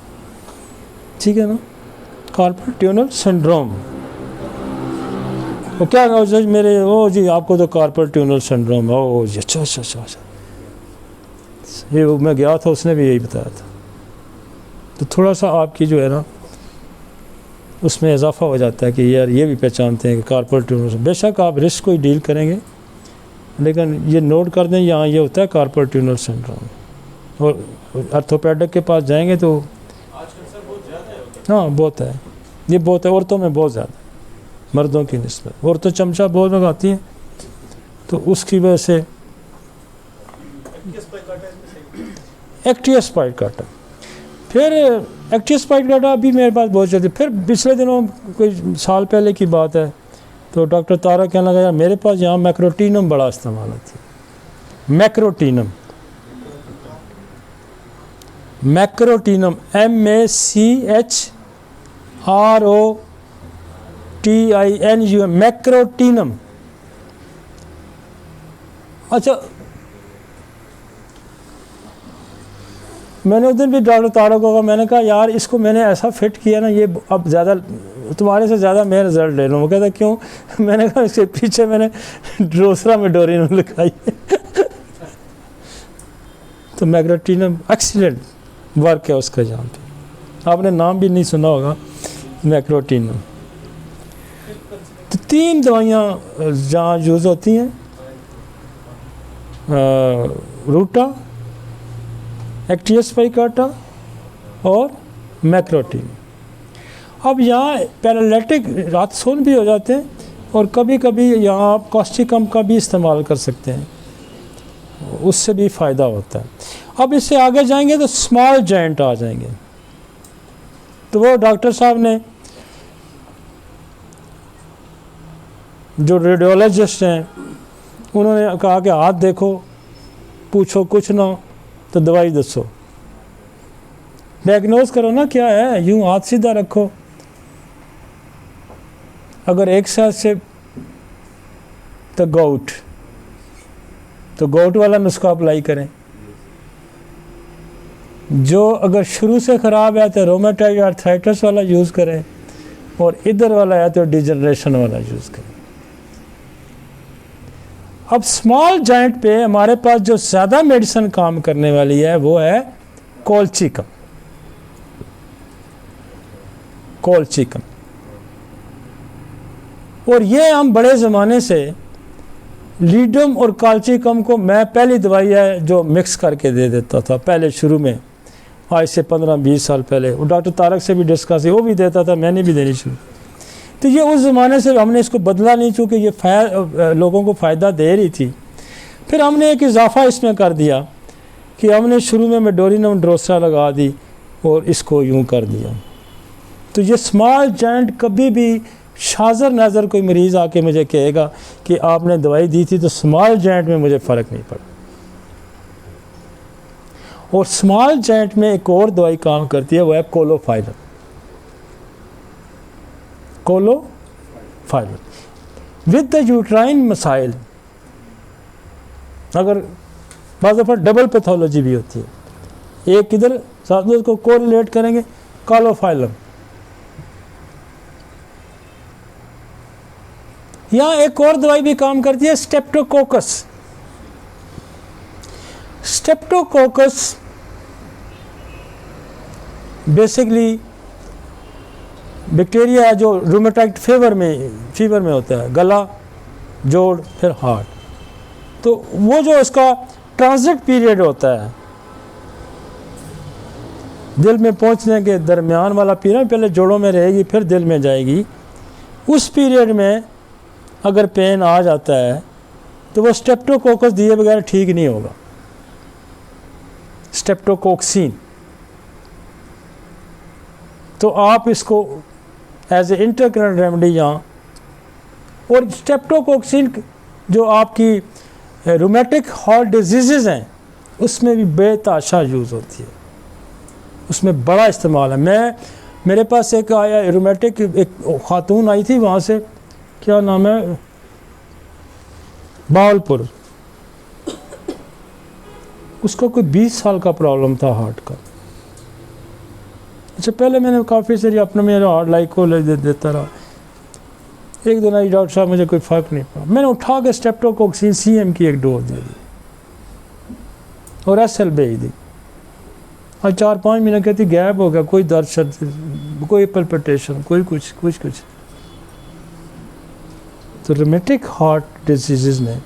ठीक है ना, कार्पल ट्यूनल सिंड्रोम। वो क्या मेरे, ओ जी आपको तो कार्पल ट्यूनल सिंड्रोम है। ओ जी अच्छा। ये मैं गया था, उसने भी यही बताया था। तो थोड़ा सा आपकी जो है ना उसमें इजाफा हो जाता है कि यार ये भी पहचानते हैं कि कार्पल ट्यूनल। बेशक आप रिस्क को ही डील करेंगे, लेकिन ये नोट कर दें, यहाँ ये होता है कार्पल ट्यूनल सिंड्रोम। और ऑर्थोपेडिक के पास जाएंगे तो हाँ बहुत है, ये बहुत है। औरतों में बहुत ज़्यादा, मर्दों की निस्बत। औरतें चमचा बहुत लगाती हैं तो उसकी वजह से एक्टिया स्पाइकाटा। फिर एक्टिया स्पाइकाटा अभी मेरे पास बहुत चलती। फिर पिछले दिनों कोई साल पहले की बात है तो डॉक्टर तारा कहने लगा यार मेरे पास यहाँ मैक्रोटीनम बड़ा इस्तेमाल होती है। मैक्रोटीनम MACHROTINUM, मैक्रोटीनम। अच्छा, मैंने उस दिन भी डॉक्टर तारा को कहा, मैंने कहा यार इसको मैंने ऐसा फिट किया ना, ये अब ज़्यादा तुम्हारे से ज़्यादा मैं रिजल्ट ले लूँ। वो कहता क्यों? मैंने कहा इसके पीछे मैंने ड्रोसरा मेडोरिनम लिखाई है। तो मैक्रोटीनम एक्सीलेंट वर्क है उसका, जहाँ पे आपने नाम भी नहीं सुना होगा, मैक्रोटीनम। तो 3 दवाइयाँ जहाँ यूज़ होती हैं, रूटा, एक्टिया स्पाइकाटा और मैक्रोटीनम। अब यहाँ पैरालिटिक रात सोन भी हो जाते हैं और कभी कभी यहाँ आप कॉस्टिकम का भी इस्तेमाल कर सकते हैं, उससे भी फ़ायदा होता है। अब इससे आगे जाएंगे तो स्मॉल जॉइंट आ जाएंगे। तो वो डॉक्टर साहब ने, जो रेडियोलॉजिस्ट हैं, उन्होंने कहा कि हाथ देखो, पूछो कुछ ना तो दवाई दसो, डायग्नोज करो ना क्या है। यूँ हाथ सीधा रखो, अगर एक साथ से तो गोट वाला नुस्खा अप्लाई करें। जो अगर शुरू से ख़राब है तो रोमेटॉइड आर्थराइटिस वाला यूज़ करें, और इधर वाला है तो डिजनरेशन वाला यूज़ करें। अब स्मॉल जॉइंट पे हमारे पास जो ज़्यादा मेडिसिन काम करने वाली है वो है कोलचिकम। कोलचिकम, और ये हम बड़े ज़माने से लीडम और काल्चिकम को मैं पहली दवाई है जो मिक्स करके दे देता था पहले शुरू में, आज से 15-20 साल पहले। वो डॉक्टर तारक से भी डिस्कस है, वो भी देता था, मैंने भी देनी शुरू। तो ये उस ज़माने से हमने इसको बदला नहीं, चूँकि ये लोगों को फ़ायदा दे रही थी। फिर हमने एक इजाफा इसमें कर दिया कि हमने शुरू में मेडोरिनम ड्रोसरा लगा दी और इसको यूँ कर दिया। तो ये स्मॉल जॉइंट, कभी भी शाज़र नज़र कोई मरीज़ आके मुझे कहेगा कि आपने दवाई दी थी तो स्मॉल जॉइंट में मुझे फ़र्क नहीं पड़ा। और स्मॉल जॉइंट में एक और दवाई काम करती है, वो है कोलोफाइलम। कोलोफाइलम विद द यूट्राइन मसाइल, अगर बाज़ दफ़ा डबल पैथोलॉजी भी होती है, एक इधर साथ में उसको कोरिलेट करेंगे, कोलोफाइलम। यहाँ एक और दवाई भी काम करती है, स्टेप्टोकोकस। स्टेप्टोकोकस बेसिकली बैक्टीरिया है जो रूमेटाइड फीवर में होता है, गला, जोड़, फिर हार्ट। तो वो जो इसका ट्रांजिट पीरियड होता है, दिल में पहुंचने के दरमियान वाला पीरियड, पहले जोड़ों में रहेगी फिर दिल में जाएगी, उस पीरियड में अगर पेन आ जाता है तो वो स्टेप्टोकोकस दिए बगैर ठीक नहीं होगा। स्टेप्टोकोक्सिन, तो आप इसको एज ए इंटरकरेंट रेमेडी यहाँ, और स्टेप्टोकोक्सिन जो आपकी रूमेटिक हार्ट डिजीज़ हैं उसमें भी बेताशा यूज़ होती है, उसमें बड़ा इस्तेमाल है। मेरे पास एक आया रूमेटिक, एक खातून आई थी वहाँ से, क्या नाम है, बावलपुर, उसको कोई 20 साल का प्रॉब्लम था हार्ट का। अच्छा, पहले मैंने काफ़ी सारी अपने मेरा हार्ट लाइक को ले देता रहा। एक दिन आई, डॉक्टर साहब मुझे कोई फ़र्क नहीं पड़ा, मैंने उठा के स्टेप्टोकोक्सिन CM की एक डोज दे दी और SL भेज दी। और 4-5 महीने कहती गैप हो गया, कोई दर्द, कोई पल्पिटेशन, कोई कुछ। तो रूमेटिक हार्ट डिजीज़ में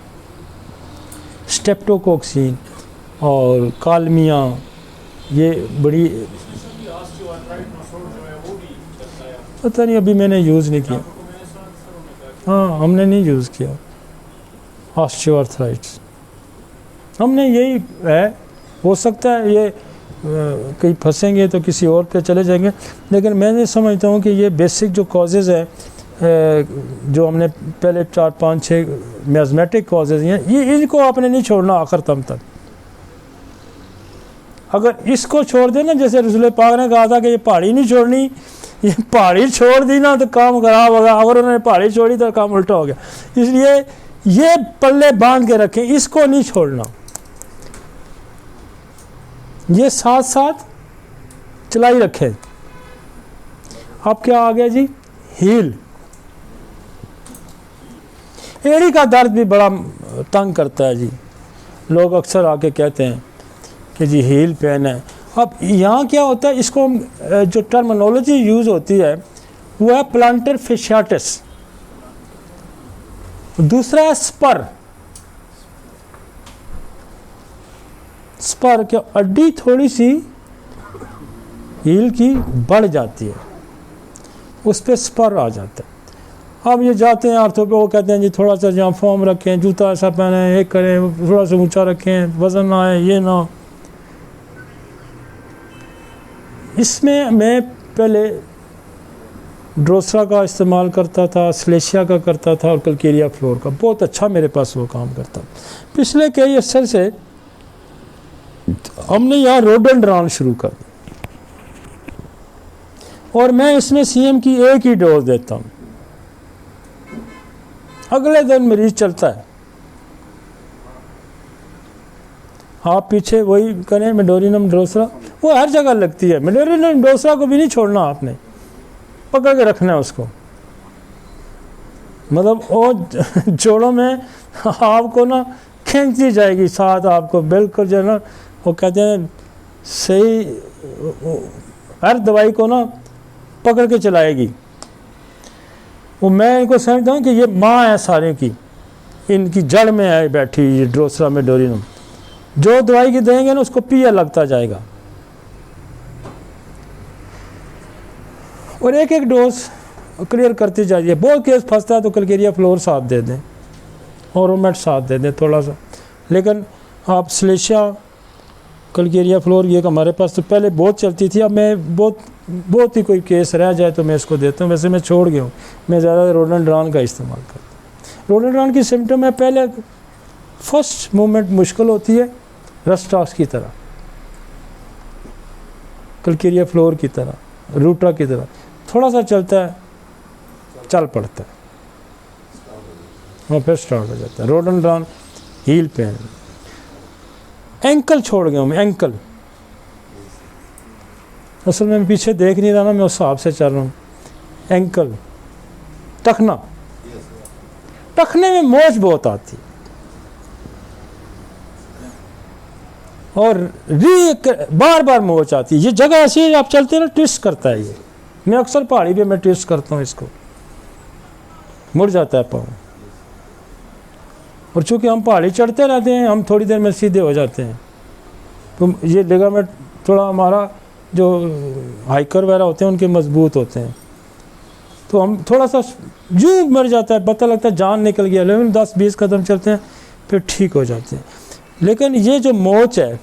स्टेप्टोकोक्सिन और कालमिया ये बड़ी, पता नहीं अभी मैंने यूज़ नहीं किया। हाँ, हमने नहीं यूज़ किया ऑस्टियोआर्थराइटिस। हमने यही है, हो सकता है ये कहीं फंसेंगे तो किसी और पे चले जाएंगे, लेकिन मैं समझता हूँ कि ये बेसिक जो कॉजेज़ है जो हमने पहले 4-5-6 मैज़मेटिक कॉजेज़ हैं, ये इनको आपने नहीं छोड़ना आखिर तम तक। अगर इसको छोड़ देना, जैसे रसूल पाक ने कहा था कि ये पहाड़ी नहीं छोड़नी, ये पहाड़ी छोड़ दी ना तो काम खराब होगा, अगर उन्होंने पहाड़ी छोड़ी तो काम उल्टा हो गया। इसलिए ये पल्ले बांध के रखें, इसको नहीं छोड़ना, ये साथ साथ चलाई रखें। अब क्या आ गया जी, हील। एड़ी का दर्द भी बड़ा तंग करता है जी, लोग अक्सर आके कहते हैं कि जी हील पेन है। अब यहाँ क्या होता है, इसको जो टर्मिनोलॉजी यूज़ होती है वो है प्लांटर फेशियाटिस, दूसरा है स्पर। स्पर क्या, अड्डी थोड़ी सी हील की बढ़ जाती है, उस पर स्पर आ जाता है। अब ये जाते हैं आर्थो पे, वो कहते हैं जी थोड़ा सा जहाँ फॉर्म रखें, जूता ऐसा पहने, एक करें, थोड़ा सा ऊंचा रखें, वज़न ना आए, ये ना। इसमें मैं पहले ड्रोसरा का इस्तेमाल करता था, स्लेशिया का करता था और कल्केरिया फ्लोर का, बहुत अच्छा मेरे पास वो काम करता। पिछले कई अरसे से हमने यहाँ रोडोडेंड्रॉन शुरू कर दिया और मैं इसमें CM की एक ही डोज देता हूँ, अगले दिन मरीज चलता है। आप पीछे वही करें, मेडोरिनम ड्रोसरा, वो हर जगह लगती है। मेडोरिनम ड्रोसरा को भी नहीं छोड़ना, आपने पकड़ के रखना है उसको। मतलब वो जोड़ों में आपको ना खींचती जाएगी साथ, आपको बिल्कुल जो है ना वो कहते हैं सही हर दवाई को ना पकड़ के चलाएगी। वो मैं इनको समझता हूँ कि ये माँ है सारे की, इनकी जड़ में है बैठी ये ड्रोसरा मेडोरिनम। जो दवाई की देंगे ना उसको पिया लगता जाएगा। और एक एक डोज क्लियर करती जाइए। बहुत केस फंसता है तो कल्केरिया फ्लोर साथ दे दें, ओरोमेट साथ दे दें थोड़ा सा। लेकिन आप स्लेशिया कल्केरिया फ्लोर ये हमारे पास तो पहले बहुत चलती थी। अब मैं बहुत ही कोई केस रह जाए तो मैं इसको देता हूँ। वैसे मैं छोड़ गया हूँ, मैं ज़्यादा रोडोडेंड्रॉन का इस्तेमाल करता हूँ। रोडोडेंड्रॉन की सिम्टम है पहले फर्स्ट मूवमेंट मुश्किल होती है, रस्टॉक्स की तरह, कल्केरिया फ्लोर की तरह, रूटा की तरह, थोड़ा सा चलता है चल पड़ता है और फिर स्टार्ट हो जाता है। Rhododendron heal pen. एंकल छोड़ गया हूँ मैं, एंकल असल में पीछे देख नहीं रहा ना, मैं उस हिसाब से चल रहा हूँ। एंकल, टखना, टखने में मोच बहुत आती और बार बार मोच आती है। ये जगह ऐसी है आप चलते ना ट्विस्ट करता है ये। मैं अक्सर पहाड़ी पे मैं ट्विस्ट करता हूँ, इसको मुड़ जाता है पाँव। और चूँकि हम पहाड़ी चढ़ते रहते हैं, हम थोड़ी देर में सीधे हो जाते हैं, तो ये लिगामेंट थोड़ा हमारा जो हाइकर वगैरह होते हैं उनके मजबूत होते हैं, तो हम थोड़ा सा यूँ मर जाता है, पता लगता है जान निकल गया। लेकिन 10-20 कदम चलते हैं फिर ठीक हो जाते हैं। लेकिन ये जो मोच है,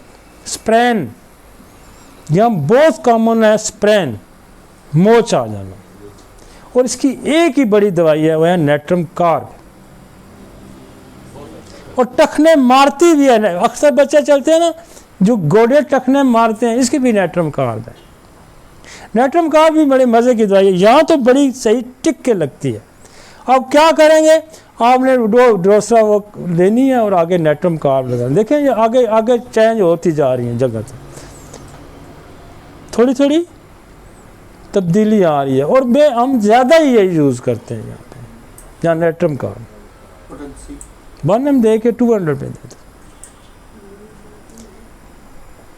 स्प्रैन, यहाँ बहुत कॉमन है स्प्रैन, मोच आ जाना। और इसकी एक ही बड़ी दवाई है, वह है नेट्रम कार्ब। और टखने मारती भी है। अक्सर बच्चे चलते हैं ना जो गोडे टखने मारते हैं, इसकी भी नेट्रम कार्ब है। नेट्रम कार्ब भी बड़े मज़े की दवाई है, यहाँ तो बड़ी सही टिक के लगती है। अब क्या करेंगे, आपने ड्रोसरा वो लेनी है और आगे नेट्रम कार्ब लगाना। देखें ये आगे आगे चेंज होती जा रही है जगह, थोड़ी थोड़ी तब्दीली आ रही है। और हम ज़्यादा ही ये यूज़ करते हैं यहाँ पे, यहाँ नेट्रम कार्ब 1 हम दे के 200 पे देते।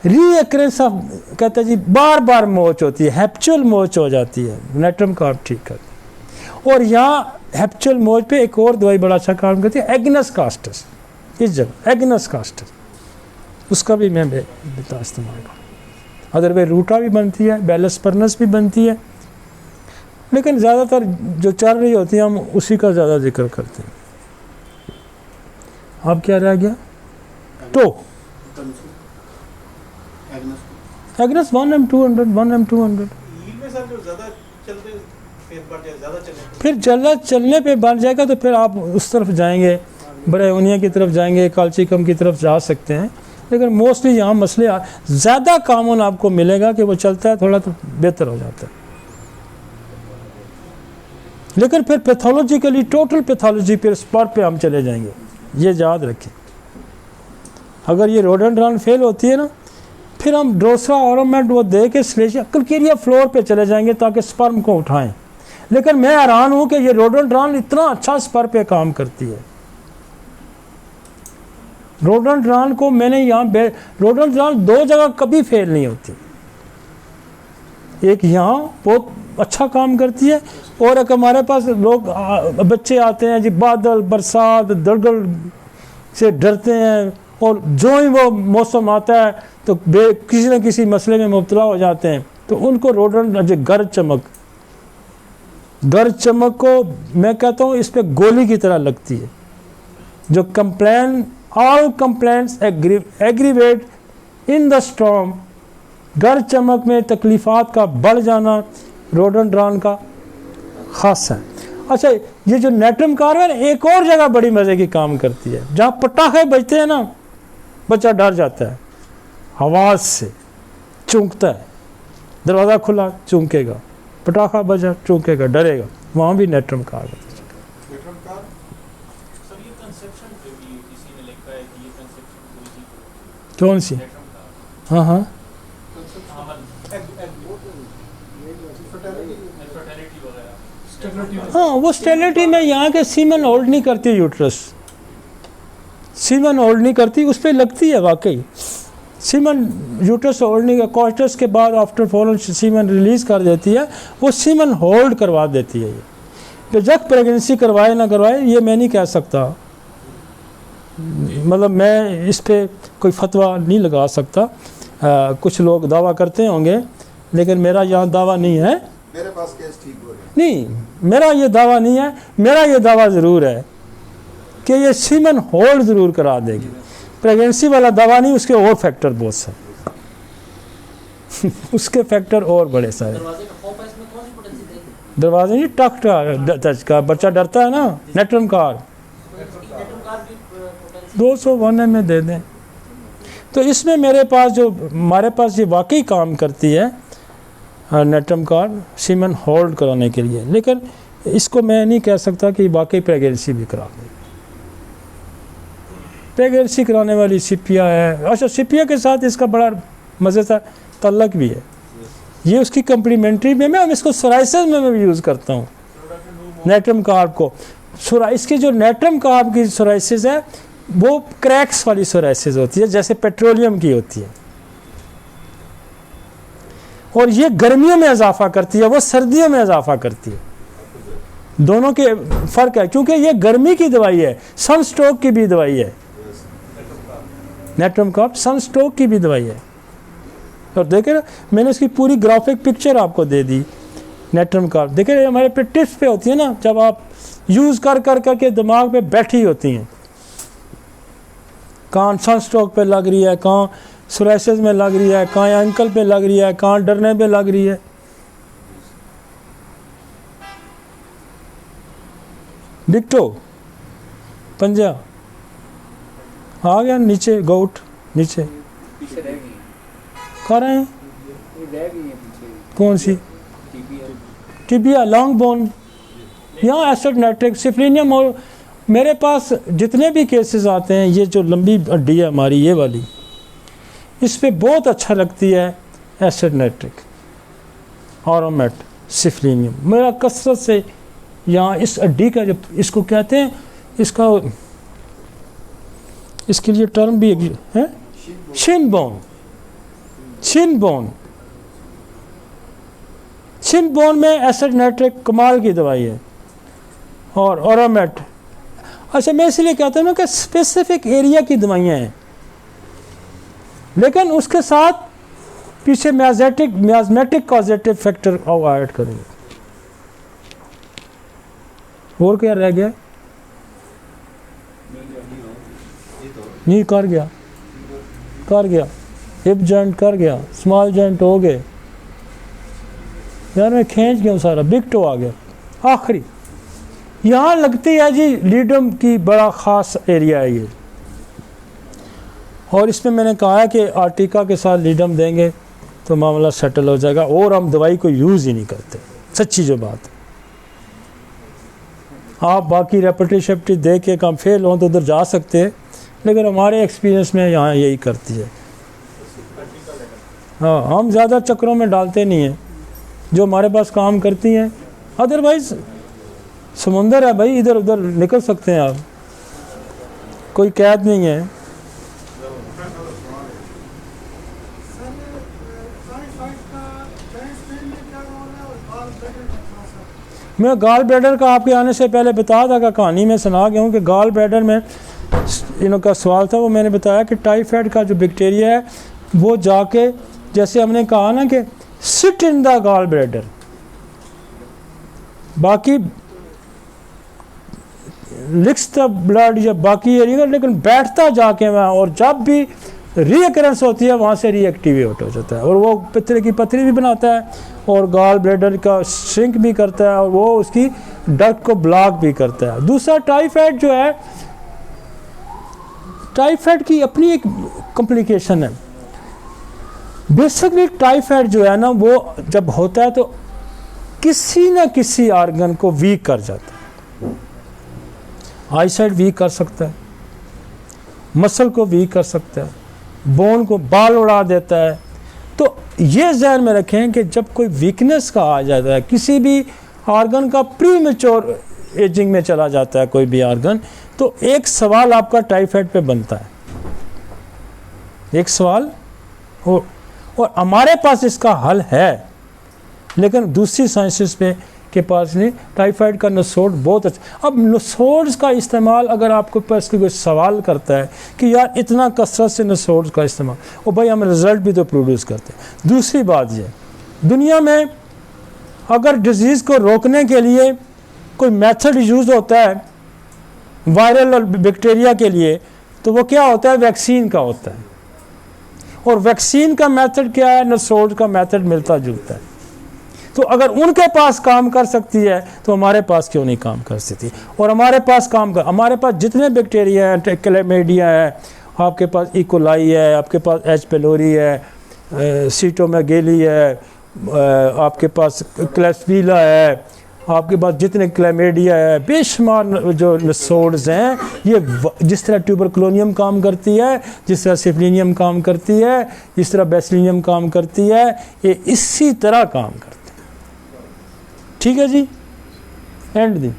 रीअक्रेंस ऑफ कहते हैं जी बार बार मोच होती है, हैप्चुअल मोच हो जाती है, नेट्रम कार्ब ठीक करती है। और यहाँ हैप्चुअल मोच पे एक और दवाई बड़ा अच्छा काम करती है, एग्नस कास्टस। इस जगह एग्नस कास्टस, उसका भी मैं बेटा इस्तेमाल करता हूँ। अदरवाइज रूटा भी बनती है, बेलस्पर्नस भी बनती है, लेकिन ज़्यादातर जो चल रही होती है हम उसी का ज़्यादा जिक्र करते हैं। अब क्या रह गया, तो एग्नस 1M200 1M200 फिर ज़्यादा चलने पे बढ़ जाएगा तो फिर आप उस तरफ जाएंगे, बड़े उनिया की तरफ जाएंगे, काल्चिकम की तरफ जा सकते हैं। लेकिन मोस्टली यहाँ मसले ज़्यादा कॉमन आपको मिलेगा कि वो चलता है थोड़ा तो बेहतर हो जाता है। लेकिन फिर पैथोलॉजिकली टोटल पैथोलॉजी फिर स्पॉट पे हम चले जाएंगे, ये याद रखें। अगर ये रोडोडेंड्रॉन फेल होती है ना, फिर हम ड्रोसरा ओरोमेट वो दे के स्लेशिया कल्केरिया फ्लोर पे चले जाएंगे ताकि स्पर्म को उठाएं। लेकिन मैं हैरान हूँ कि ये रोडोडेंड्रॉन इतना अच्छा स्पर्म पे काम करती है। रोडोडेंड्रॉन को मैंने यहाँ रोडोडेंड्रॉन 2 जगह कभी फेल नहीं होती। एक यहाँ बहुत अच्छा काम करती है, और एक हमारे पास लोग बच्चे आते हैं जी, बादल बरसात दलदल से डरते हैं, और जो ही वो मौसम आता है तो किसी न किसी मसले में मुब्तला हो जाते हैं। तो उनको रोडोडेंड्रॉन गर्द चमक को मैं कहता हूँ इस पे गोली की तरह लगती है। जो all complaints aggravate in the storm, गर्द चमक में तकलीफ़ात का बढ़ जाना रोडोडेंड्रॉन का खास है। अच्छा, ये जो नेट्रम कार्ब है ना, एक और जगह बड़ी मज़े की काम करती है। जहाँ पटाखे बजते हैं ना, बच्चा डर जाता है, आवाज़ से चूंकता है, दरवाज़ा खुला चूंकेगा, पटाखा बजा चूंकेगा, डरेगा, वहाँ भी नेट्रम कार्ब है। कौन सी? हाँ हाँ, हाँ, वो स्टेरिलिटी में यहाँ के सीमन होल्ड नहीं करती, यूट्रस सीमन होल्ड नहीं करती, उस पर लगती है वाकई सीमन, यूट्रस होल्ड नहीं, कॉस्टस के बाद आफ्टर फॉलन सीमन रिलीज़ कर देती है, वो सीमन होल्ड करवा देती है। ये बेशक प्रेगनेंसी करवाए ना करवाए ये मैं नहीं कह सकता, मतलब मैं इस पर कोई फतवा नहीं लगा सकता। कुछ लोग दावा करते होंगे, लेकिन मेरा यहाँ दावा नहीं है, मेरे पास केस ठीक हो गया नहीं, मेरा ये दावा नहीं है। मेरा ये दावा ज़रूर है कि ये सीमन होल्ड ज़रूर करा देगी। प्रेगनेंसी वाला दावा नहीं, उसके और फैक्टर बहुत सारे उसके फैक्टर और बड़े सारे। दरवाजे नहीं, टच का बच्चा डरता है ना, नेट्रम कार 201 में दे दें। तो इसमें मेरे पास जो हमारे पास ये वाकई काम करती है नेट्रम कार सीमन होल्ड कराने के लिए, लेकिन इसको मैं नहीं कह सकता कि वाकई प्रेगनेंसी भी करा देगी। प्रेगनेंसी कराने वाली सिपिया है। अच्छा, सिपिया के साथ इसका बड़ा मज़ेदार तल्लक भी है, ये उसकी कम्प्लीमेंट्री में मैं इसको सोराइसिस में मैं यूज़ करता हूँ नेट्रम कार्ब को। इसकी जो नेट्रम कार्ब की सोराइसिस है वो क्रैक्स वाली सोराइसिस होती है, जैसे पेट्रोलियम की होती है, और ये गर्मियों में इजाफा करती है, वो सर्दियों में इजाफा करती है। दोनों के फ़र्क है, क्योंकि ये गर्मी की दवाई है, सन स्ट्रोक की भी दवाई है नेट्रम कार्ब, सन स्ट्रोक की भी दवाई है। और देखे ना, मैंने इसकी पूरी ग्राफिक पिक्चर आपको दे दी नेट्रम कार्ब। देखे हमारे पे टिप्स पे होती है ना, जब आप यूज़ कर के दिमाग पे बैठी होती हैं, कहाँ सन स्ट्रोक पे लग रही है, कहाँ सोराइसिस में लग रही है, कहाँ एंकल पे लग रही है, कहाँ डरने पे लग रही है। डिक्टो पंजा आ गया नीचे, गोट नीचे कह रहे हैं कौन सी टिबिया, लॉन्ग बोन, यहाँ एसिड नाइट्रिक सिफलिनियम। और मेरे पास जितने भी केसेस आते हैं, ये जो लंबी हड्डी है हमारी ये वाली, इस पे बहुत अच्छा लगती है एसिड नाइट्रिक, ऑरोमेट, सिफलिनियम। मेरा कसरत से यहाँ इस हड्डी का जो इसको कहते हैं, इसका इसके लिए टर्म भी है, Shin bone. Shin bone, Shin bone में एसिड नाइट्रिक कमाल की दवाई है, और ऑरोमेट। अच्छा, मैं इसलिए कहता हूँ ना कि स्पेसिफिक एरिया की दवाइयाँ हैं, लेकिन उसके साथ पीछे मियाज़मेटिक कॉजेटिव फैक्टर ऐड करेंगे। और क्या रह गया? नहीं, कर गया हिप जॉइंट कर गया, स्मॉल जॉइंट हो गए यार, मैं खींच गया सारा, बिग टो आ गया। आखिरी यहाँ लगती है जी लीडम की बड़ा ख़ास एरिया है ये, और इसमें मैंने कहा है कि आर्टिका के साथ लीडम देंगे तो मामला सेटल हो जाएगा, और हम दवाई को यूज़ ही नहीं करते, सच्ची जो बात। आप बाकी रेपटी दे के काम फेल हों तो उधर जा सकते हैं, लेकिन हमारे एक्सपीरियंस में यहाँ यही करती है। हाँ, हम ज़्यादा चक्रों में डालते नहीं हैं, जो हमारे पास काम करती हैं। अदरवाइज़ समुंदर है भाई, इधर उधर निकल सकते हैं आप, कोई कैद नहीं है। मैं गाल ब्लैडर का आपके आने से पहले बता था, कि कहानी में सुना गया हूँ कि गाल ब्लैडर में इनका सवाल था, वो मैंने बताया कि टाइफाइड का जो बैक्टीरिया है वो जाके, जैसे हमने कहा ना कि sit in the gall bladder, बाकी लिक्स द ब्लड या बाकी एरिया, लेकिन बैठता जाके वहाँ, और जब भी रीअकरेंस होती है वहाँ से रीएक्टिवेट हो जाता है, और वो पत्थर की पथरी भी बनाता है, और गाल ब्लैडर का श्रिंक भी करता है, और वो उसकी डक्ट को ब्लॉक भी करता है। दूसरा, टाइफाइड जो है, टाइफाइड की अपनी एक कॉम्प्लिकेशन है। बेसिकली टाइफाइड जो है ना, वो जब होता है तो किसी न किसी आर्गन को वीक कर जाता है। आईसाइट वीक कर सकता है, मसल को वीक कर सकता है, बोन को बाल उड़ा देता है। तो ये ज़हन में रखें कि जब कोई वीकनेस का आ जाता है किसी भी ऑर्गन का प्री मेच्योर एजिंग में चला जाता है कोई भी ऑर्गन, तो एक सवाल आपका टाइफाइड पे बनता है, एक सवाल और हमारे पास इसका हल है, लेकिन दूसरी साइंसेस पे के पास नहीं। टाइफाइड का नसोड बहुत अच्छा। अब नसोड्स का इस्तेमाल अगर आपके पास कोई सवाल करता है कि यार इतना कसरत से नसोड्स का इस्तेमाल, और भाई हम रिजल्ट भी तो प्रोड्यूस करते हैं। दूसरी बात ये, दुनिया में अगर डिजीज़ को रोकने के लिए कोई मेथड यूज़ होता है वायरल और बैक्टीरिया के लिए, तो वो क्या होता है, वैक्सीन का होता है। और वैक्सीन का मेथड क्या है, नसोड का मेथड मिलता जुलता है। तो अगर उनके पास काम कर सकती है तो हमारे पास क्यों नहीं काम कर सकती। और हमारे पास हमारे पास जितने बैक्टीरिया हैं, क्लैमिडिया है, आपके पास इकोलाई है, आपके पास एच पेलोरी है, सीटोमेगेली है, आपके पास क्लैस्पीला है, आपके पास जितने क्लैमिडिया है, बेशुमार जो नसोड्स हैं, ये जिस तरह ट्यूबरकुलोनियम काम करती है, जिस तरह सिफिलिनियम काम करती है, जिस तरह बेसिलियम काम करती है, ये इसी तरह काम करती है। ठीक है जी, एंड दी।